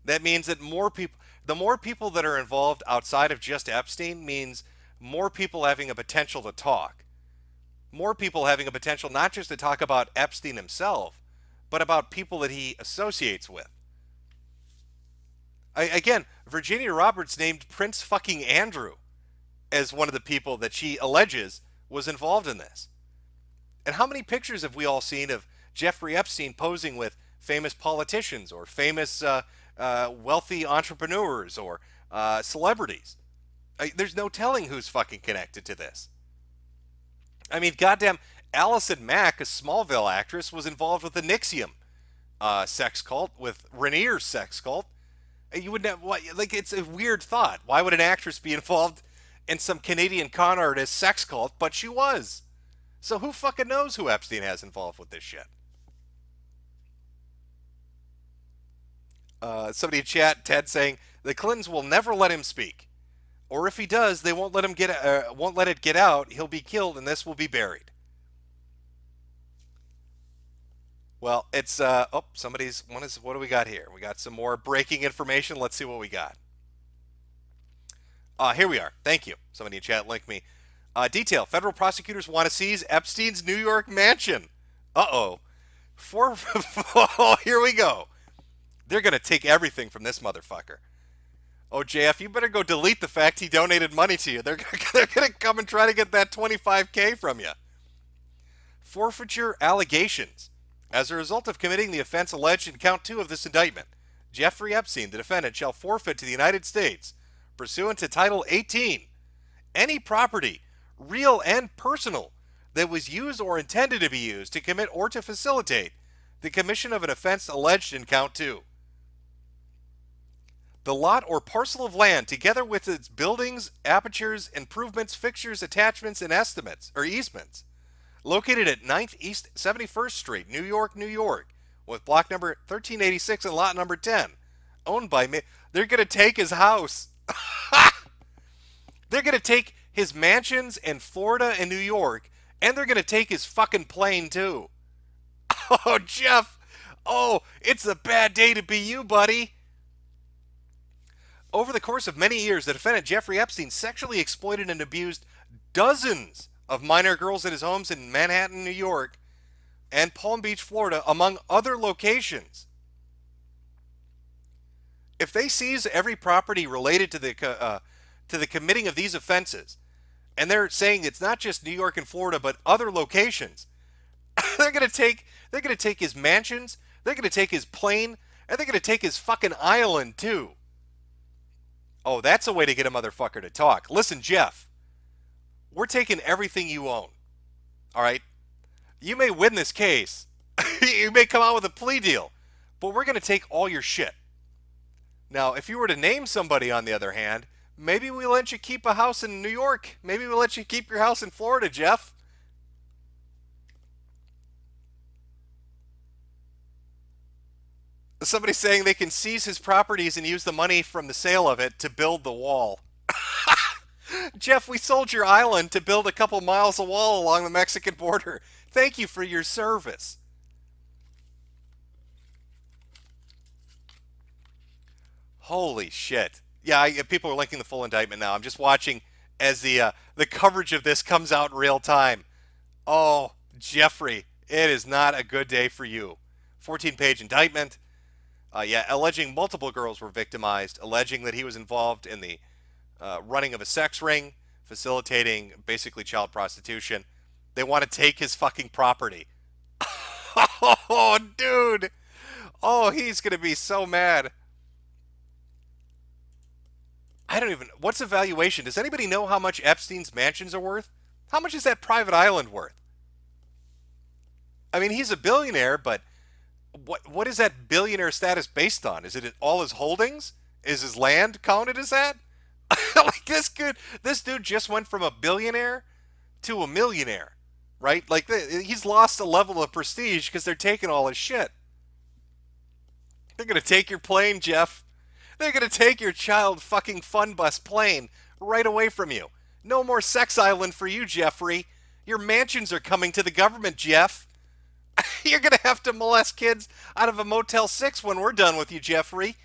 That means that the more people that are involved outside of just Epstein means more people having a potential to talk. More people having a potential not just to talk about Epstein himself, but about people that he associates with. Again, Virginia Roberts named Prince fucking Andrew as one of the people that she alleges was involved in this. And how many pictures have we all seen of Jeffrey Epstein posing with famous politicians or famous wealthy entrepreneurs or celebrities? There's no telling who's fucking connected to this. I mean, goddamn, Allison Mack, a Smallville actress, was involved with the Nxivm sex cult, with Rainier's sex cult. You would never, like, it's a weird thought. Why would an actress be involved in some Canadian con artist sex cult? But she was. So who fucking knows who Epstein has involved with this shit? Somebody in chat, Ted, saying the Clintons will never let him speak, or if he does, they won't let it get out. He'll be killed, and this will be buried. Well, it's somebody's one is. What do we got here? We got some more breaking information. Let's see what we got. Here we are. Thank you. Somebody in chat linked me. Detail: federal prosecutors want to seize Epstein's New York mansion. Uh-oh. Here we go. They're going to take everything from this motherfucker. Oh, JF, you better go delete the fact he donated money to you. They're going to come and try to get that $25K from you. Forfeiture allegations. As a result of committing the offense alleged in count 2 of this indictment, Jeffrey Epstein, the defendant, shall forfeit to the United States, pursuant to Title 18, any property, real and personal, that was used or intended to be used to commit or to facilitate the commission of an offense alleged in count 2. The lot or parcel of land, together with its buildings, apertures, improvements, fixtures, attachments, and estimates, or easements, located at 9th East 71st Street, New York, New York, with block number 1386 and lot number 10, owned by me. They're going to take his house. They're going to take his mansions in Florida and New York, and they're going to take his fucking plane, too. Oh, Jeff. Oh, it's a bad day to be you, buddy. Over the course of many years, the defendant Jeffrey Epstein sexually exploited and abused dozens of minor girls at his homes in Manhattan, New York, and Palm Beach, Florida, among other locations. If they seize every property related to the committing of these offenses, and they're saying it's not just New York and Florida, but other locations, they're going to take his mansions, they're going to take his plane, and they're going to take his fucking island too. Oh, that's a way to get a motherfucker to talk. Listen, Jeff, we're taking everything you own. All right? You may win this case. You may come out with a plea deal, but we're going to take all your shit. Now, if you were to name somebody, on the other hand, maybe we let you keep a house in New York. Maybe we'll let you keep your house in Florida, Jeff. Somebody's saying they can seize his properties and use the money from the sale of it to build the wall. Jeff, we sold your island to build a couple miles of wall along the Mexican border. Thank you for your service. Holy shit. Yeah, people are linking the full indictment now. I'm just watching as the coverage of this comes out in real time. Oh, Jeffrey, it is not a good day for you. 14-page indictment. Alleging multiple girls were victimized, alleging that he was involved in the running of a sex ring, facilitating basically child prostitution. They want to take his fucking property. Oh, dude. Oh, he's going to be so mad. What's the valuation? Does anybody know how much Epstein's mansions are worth? How much is that private island worth? I mean, he's a billionaire, but what is that billionaire status based on? Is it all his holdings? Is his land counted as that? Like this dude just went from a billionaire to a millionaire, right? Like he's lost a level of prestige because they're taking all his shit. They're gonna take your plane, Jeff. They're gonna take your child fucking fun bus plane right away from you. No more sex island for you, Jeffrey. Your mansions are coming to the government, Jeff. You're going to have to molest kids out of a Motel 6 when we're done with you, Jeffrey.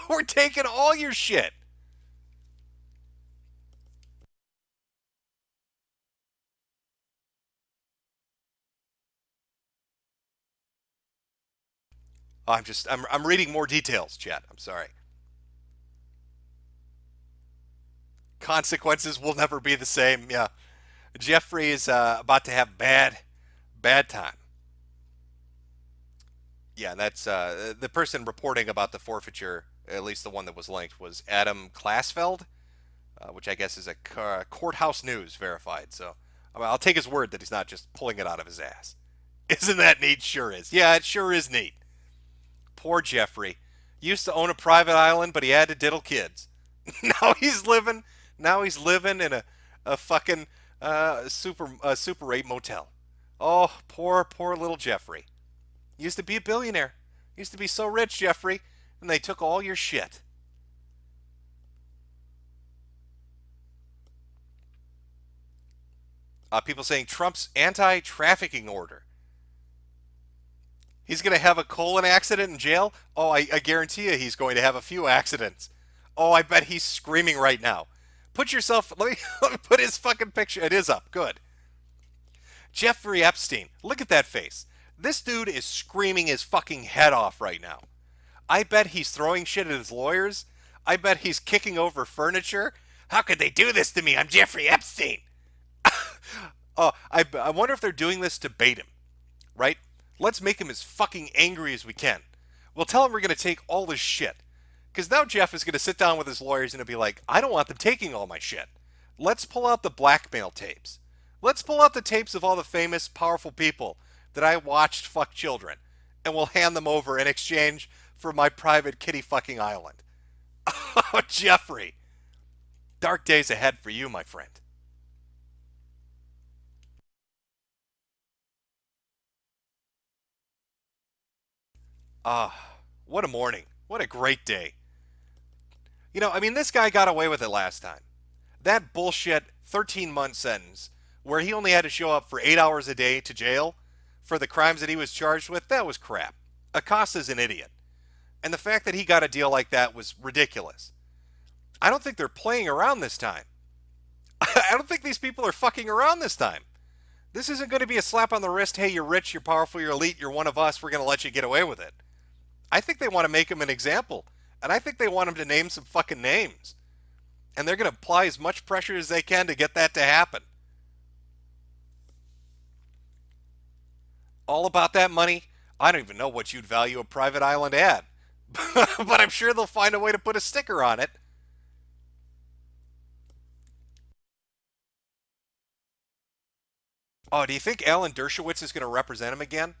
We're taking all your shit. I'm reading more details, chat. I'm sorry. Consequences will never be the same. Yeah. Jeffrey is about to have bad time. Yeah, that's the person reporting about the forfeiture, at least the one that was linked, was Adam Klasfeld, which I guess is a courthouse news verified. So I'll take his word that he's not just pulling it out of his ass. Isn't that neat? Sure is. Yeah, it sure is neat. Poor Jeffrey. Used to own a private island, but he had to diddle kids. now he's living. Now he's living in a fucking Super 8 motel. Oh, poor little Jeffrey. Used to be a billionaire. Used to be so rich, Jeffrey, and they took all your shit. People saying Trump's anti-trafficking order. He's going to have a colon accident in jail? Oh, I guarantee you he's going to have a few accidents. Oh, I bet he's screaming right now. Put yourself, let me put his fucking picture. It is up. Good. Jeffrey Epstein. Look at that face. This dude is screaming his fucking head off right now. I bet he's throwing shit at his lawyers. I bet he's kicking over furniture. How could they do this to me? I'm Jeffrey Epstein. Oh, I wonder if they're doing this to bait him, right? Let's make him as fucking angry as we can. We'll tell him we're going to take all his shit. Because now Jeff is going to sit down with his lawyers and be like, I don't want them taking all my shit. Let's pull out the blackmail tapes. Let's pull out the tapes of all the famous, powerful people that I watched fuck children. And we'll hand them over in exchange for my private kitty fucking island. Oh, Jeffrey. Dark days ahead for you, my friend. What a morning. What a great day. You know, I mean, this guy got away with it last time. That bullshit 13-month sentence where he only had to show up for 8 hours a day to jail for the crimes that he was charged with, that was crap. Acosta's an idiot. And the fact that he got a deal like that was ridiculous. I don't think they're playing around this time. I don't think these people are fucking around this time. This isn't going to be a slap on the wrist, hey, you're rich, you're powerful, you're elite, you're one of us, we're going to let you get away with it. I think they want to make him an example. And I think they want him to name some fucking names. And they're going to apply as much pressure as they can to get that to happen. All about that money. I don't even know what you'd value a private island at. But I'm sure they'll find a way to put a sticker on it. Oh, do you think Alan Dershowitz is going to represent him again?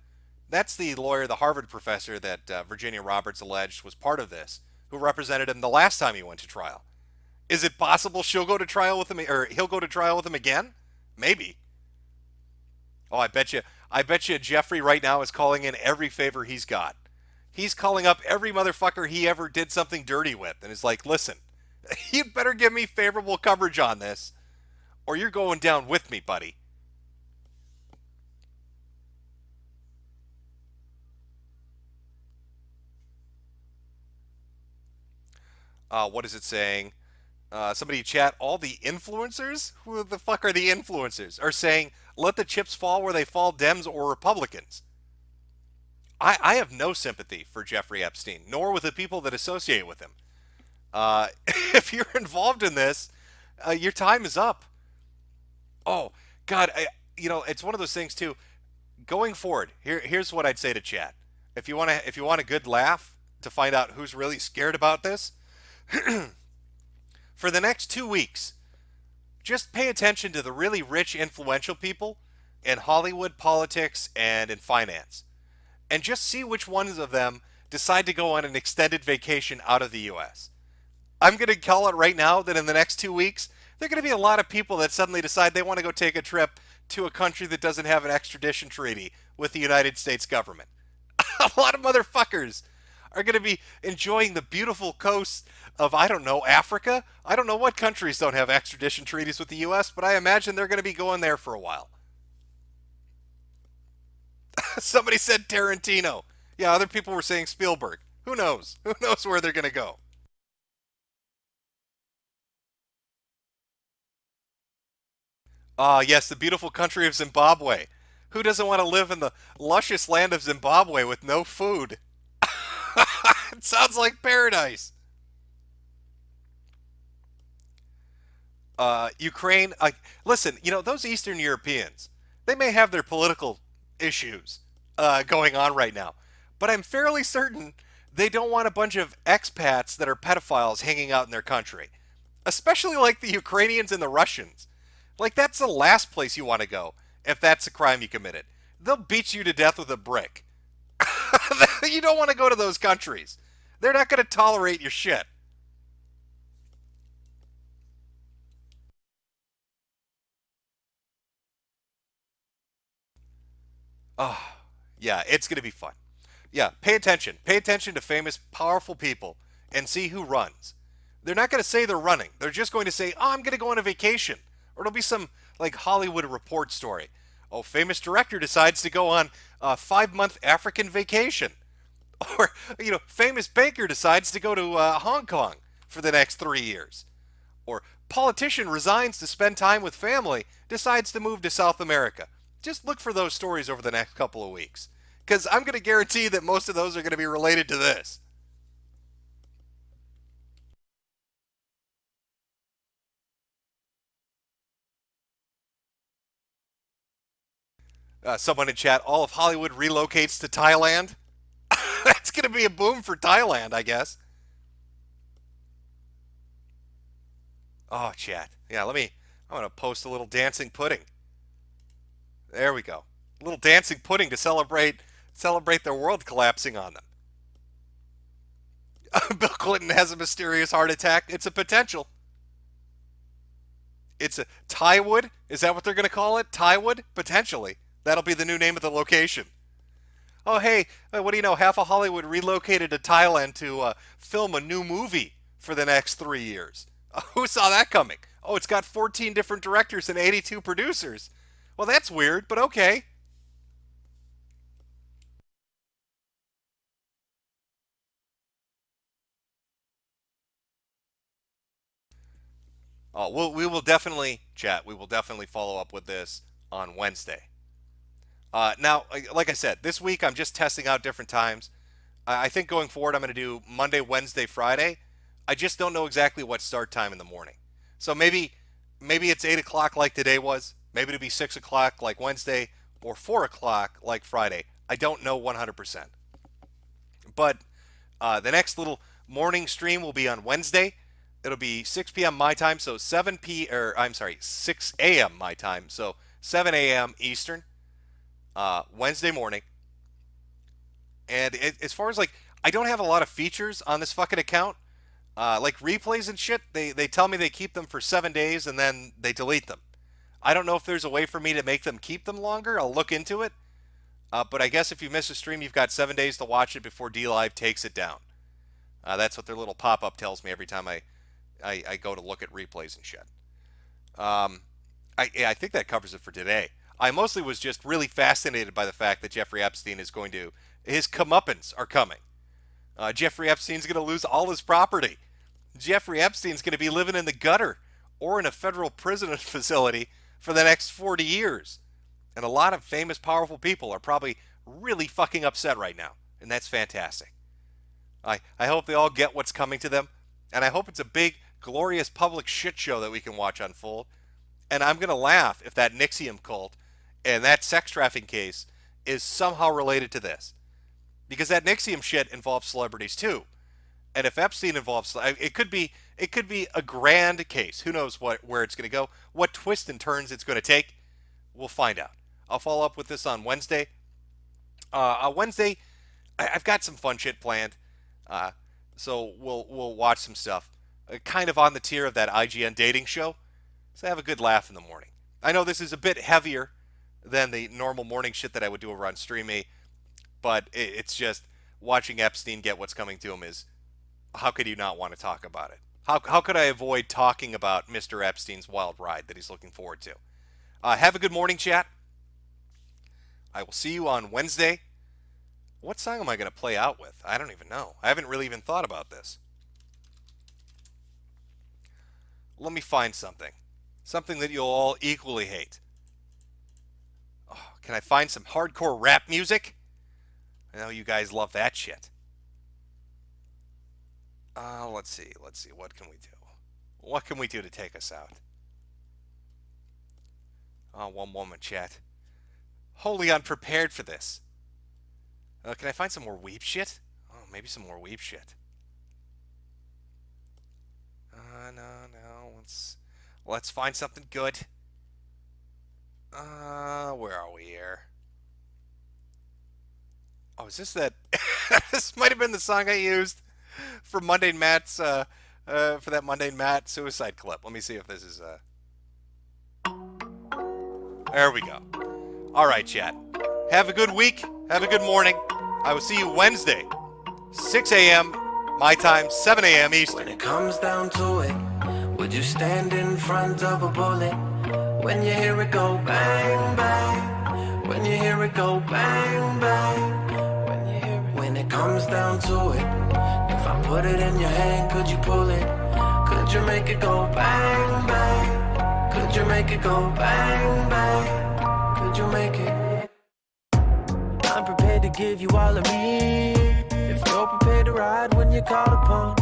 That's the lawyer, the Harvard professor that Virginia Roberts alleged was part of this, who represented him the last time he went to trial. Is it possible she'll go to trial with him, or he'll go to trial with him again? Maybe. Oh, I bet you Jeffrey right now is calling in every favor he's got. He's calling up every motherfucker he ever did something dirty with, and is like, listen, you better give me favorable coverage on this, or you're going down with me, buddy. What is it saying? Somebody chat, all the influencers? Who the fuck are the influencers? Are saying, let the chips fall where they fall, Dems or Republicans. I have no sympathy for Jeffrey Epstein, nor with the people that associate with him. If you're involved in this, your time is up. Oh, God, it's one of those things, too. Going forward, here's what I'd say to chat. If you want a good laugh to find out who's really scared about this, for the next 2 weeks, just pay attention to the really rich, influential people in Hollywood, politics, and in finance. And just see which ones of them decide to go on an extended vacation out of the U.S. I'm going to call it right now that in the next 2 weeks, there are going to be a lot of people that suddenly decide they want to go take a trip to a country that doesn't have an extradition treaty with the United States government. A lot of motherfuckers are going to be enjoying the beautiful coasts of, I don't know, Africa. I don't know what countries don't have extradition treaties with the U.S., but I imagine they're going to be going there for a while. Somebody said Tarantino. Yeah, other people were saying Spielberg. Who knows? Who knows where they're going to go? Yes, the beautiful country of Zimbabwe. Who doesn't want to live in the luscious land of Zimbabwe with no food? It sounds like paradise. Ukraine. Listen, those Eastern Europeans, they may have their political issues going on right now, but I'm fairly certain they don't want a bunch of expats that are pedophiles hanging out in their country, especially like the Ukrainians and the Russians. Like, that's the last place you want to go if that's a crime you committed. They'll beat you to death with a brick. You don't want to go to those countries. They're not going to tolerate your shit. Oh, yeah, it's going to be fun. Yeah, pay attention. Pay attention to famous, powerful people and see who runs. They're not going to say they're running. They're just going to say, "Oh, I'm going to go on a vacation." Or it'll be some like Hollywood report story. Oh, famous director decides to go on a 5-month African vacation. Or, famous banker decides to go to Hong Kong for the next 3 years. Or politician resigns to spend time with family, decides to move to South America. Just look for those stories over the next couple of weeks. Because I'm going to guarantee that most of those are going to be related to this. Someone in chat, all of Hollywood relocates to Thailand. That's going to be a boom for Thailand, I guess. Oh, chat. Yeah, I'm going to post a little dancing pudding. There we go. A little dancing pudding to celebrate their world collapsing on them. Bill Clinton has a mysterious heart attack. It's a potential. It's a Thaiwood. Is that what they're going to call it? Thaiwood? Potentially. That'll be the new name of the location. Oh, hey, what do you know? Half of Hollywood relocated to Thailand to film a new movie for the next 3 years. Who saw that coming? Oh, it's got 14 different directors and 82 producers. Well, that's weird, but okay. Oh, we will definitely, chat, we will definitely follow up with this on Wednesday. Now, like I said, this week I'm just testing out different times. I think going forward I'm going to do Monday, Wednesday, Friday. I just don't know exactly what start time in the morning. So maybe it's 8 o'clock like today was. Maybe it'll be 6 o'clock like Wednesday or 4 o'clock like Friday. I don't know 100%. But the next little morning stream will be on Wednesday. It'll be 6 p.m. my time, so 6 a.m. my time, so 7 a.m. Eastern, Wednesday morning. And as far as I don't have a lot of features on this fucking account. Like replays and shit, they tell me they keep them for 7 days and then they delete them. I don't know if there's a way for me to make them keep them longer. I'll look into it. But I guess if you miss a stream, you've got 7 days to watch it before DLive takes it down. That's what their little pop-up tells me every time I go to look at replays and shit. I think that covers it for today. I mostly was just really fascinated by the fact that Jeffrey Epstein is his comeuppance are coming. Jeffrey Epstein's going to lose all his property. Jeffrey Epstein's going to be living in the gutter or in a federal prison facility for the next 40 years. And a lot of famous, powerful people are probably really fucking upset right now. And that's fantastic. I hope they all get what's coming to them. And I hope it's a big, glorious public shit show that we can watch unfold. And I'm going to laugh if that Nxivm cult and that sex trafficking case is somehow related to this. Because that Nxivm shit involves celebrities too. And if Epstein involves, it could be a grand case. Who knows where it's going to go, what twists and turns it's going to take. We'll find out. I'll follow up with this on Wednesday. On Wednesday, I've got some fun shit planned. So we'll watch some stuff. Kind of on the tier of that IGN dating show. So have a good laugh in the morning. I know this is a bit heavier than the normal morning shit that I would do over on StreamMe. But it's just watching Epstein get what's coming to him is, how could you not want to talk about it? How could I avoid talking about Mr. Epstein's wild ride that he's looking forward to? Have a good morning, chat. I will see you on Wednesday. What song am I going to play out with? I don't even know. I haven't really even thought about this. Let me find something. Something that you'll all equally hate. Oh, can I find some hardcore rap music? I know you guys love that shit. Let's see. What can we do? What can we do to take us out? One moment, chat. Wholly unprepared for this. Can I find some more weep shit? Oh, maybe some more weep shit. No. Let's find something good. Where are we here? Oh, is this that? This might have been the song I used for Mundane Matt's for that Mundane Matt suicide clip. Let me see if this is There we go. All right, chat. Have a good week. Have a good morning. I will see you Wednesday, 6 a.m. my time, 7 a.m. Eastern. When it comes down to it, would you stand in front of a bullet? When you hear it go bang, bang. When you hear it go bang, bang. When it comes down to it, if I put it in your hand, could you pull it? Could you make it go bang, bang? Could you make it go bang, bang? Could you make it? I'm prepared to give you all of me, if you're prepared to ride when you're called upon.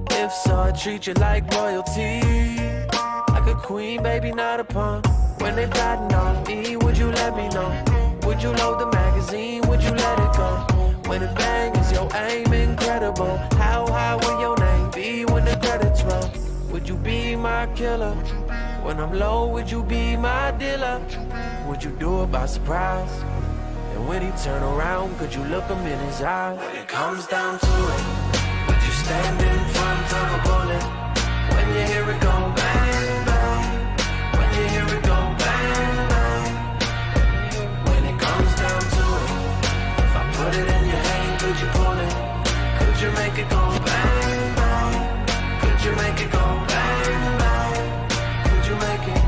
If so, I treat you like royalty, like a queen, baby, not a pawn. When they plotting on me, would you let me know? Would you load the magazine, would you let it go? When it bang, is your aim incredible? How high will your name be when the credits roll? Would you be my killer? When I'm low, would you be my dealer? Would you do it by surprise? And when he turn around, could you look him in his eyes? When it comes down to it, would you stand in front of a bullet? When you hear it go bang, bang. When you hear it go bang, bang. When it comes down to it, if I put it in your hand, could you pull it? Could you make it go bang, bang? Could you make it go bang, bang? Could you make it?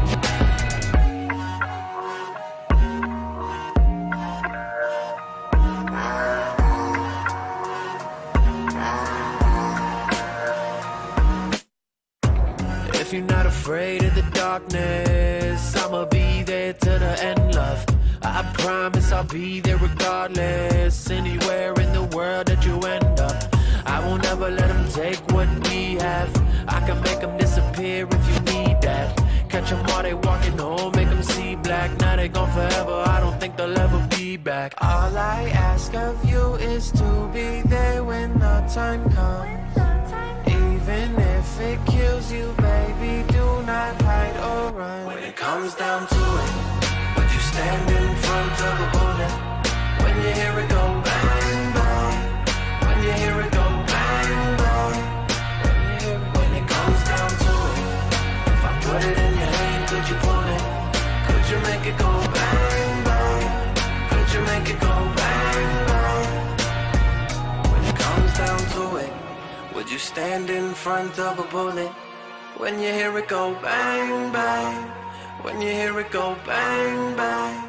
If you're not afraid of the darkness, I'ma be there to the end, love. I promise I'll be there regardless, anywhere in the world that you end up. I won't ever let them take what we have. I can make them disappear if you need that. Catch them while they walking home, make them see black. Now they gone forever, I don't think they'll ever be back. All I ask of you is to be there when the time comes. Even if it kills you, baby, do not hide or run. When it comes down to it, would you stand in front of a bullet? When you hear it go bang, bang. When you hear it go bang, bang. When it comes down to it, if I put it in your hand, could you pull it? Could you make it go bang, bang? Could you make it go bang, bang? When it comes down to it, would you stand in front of a bullet? When you hear it go bang, bang. When you hear it go bang, bang.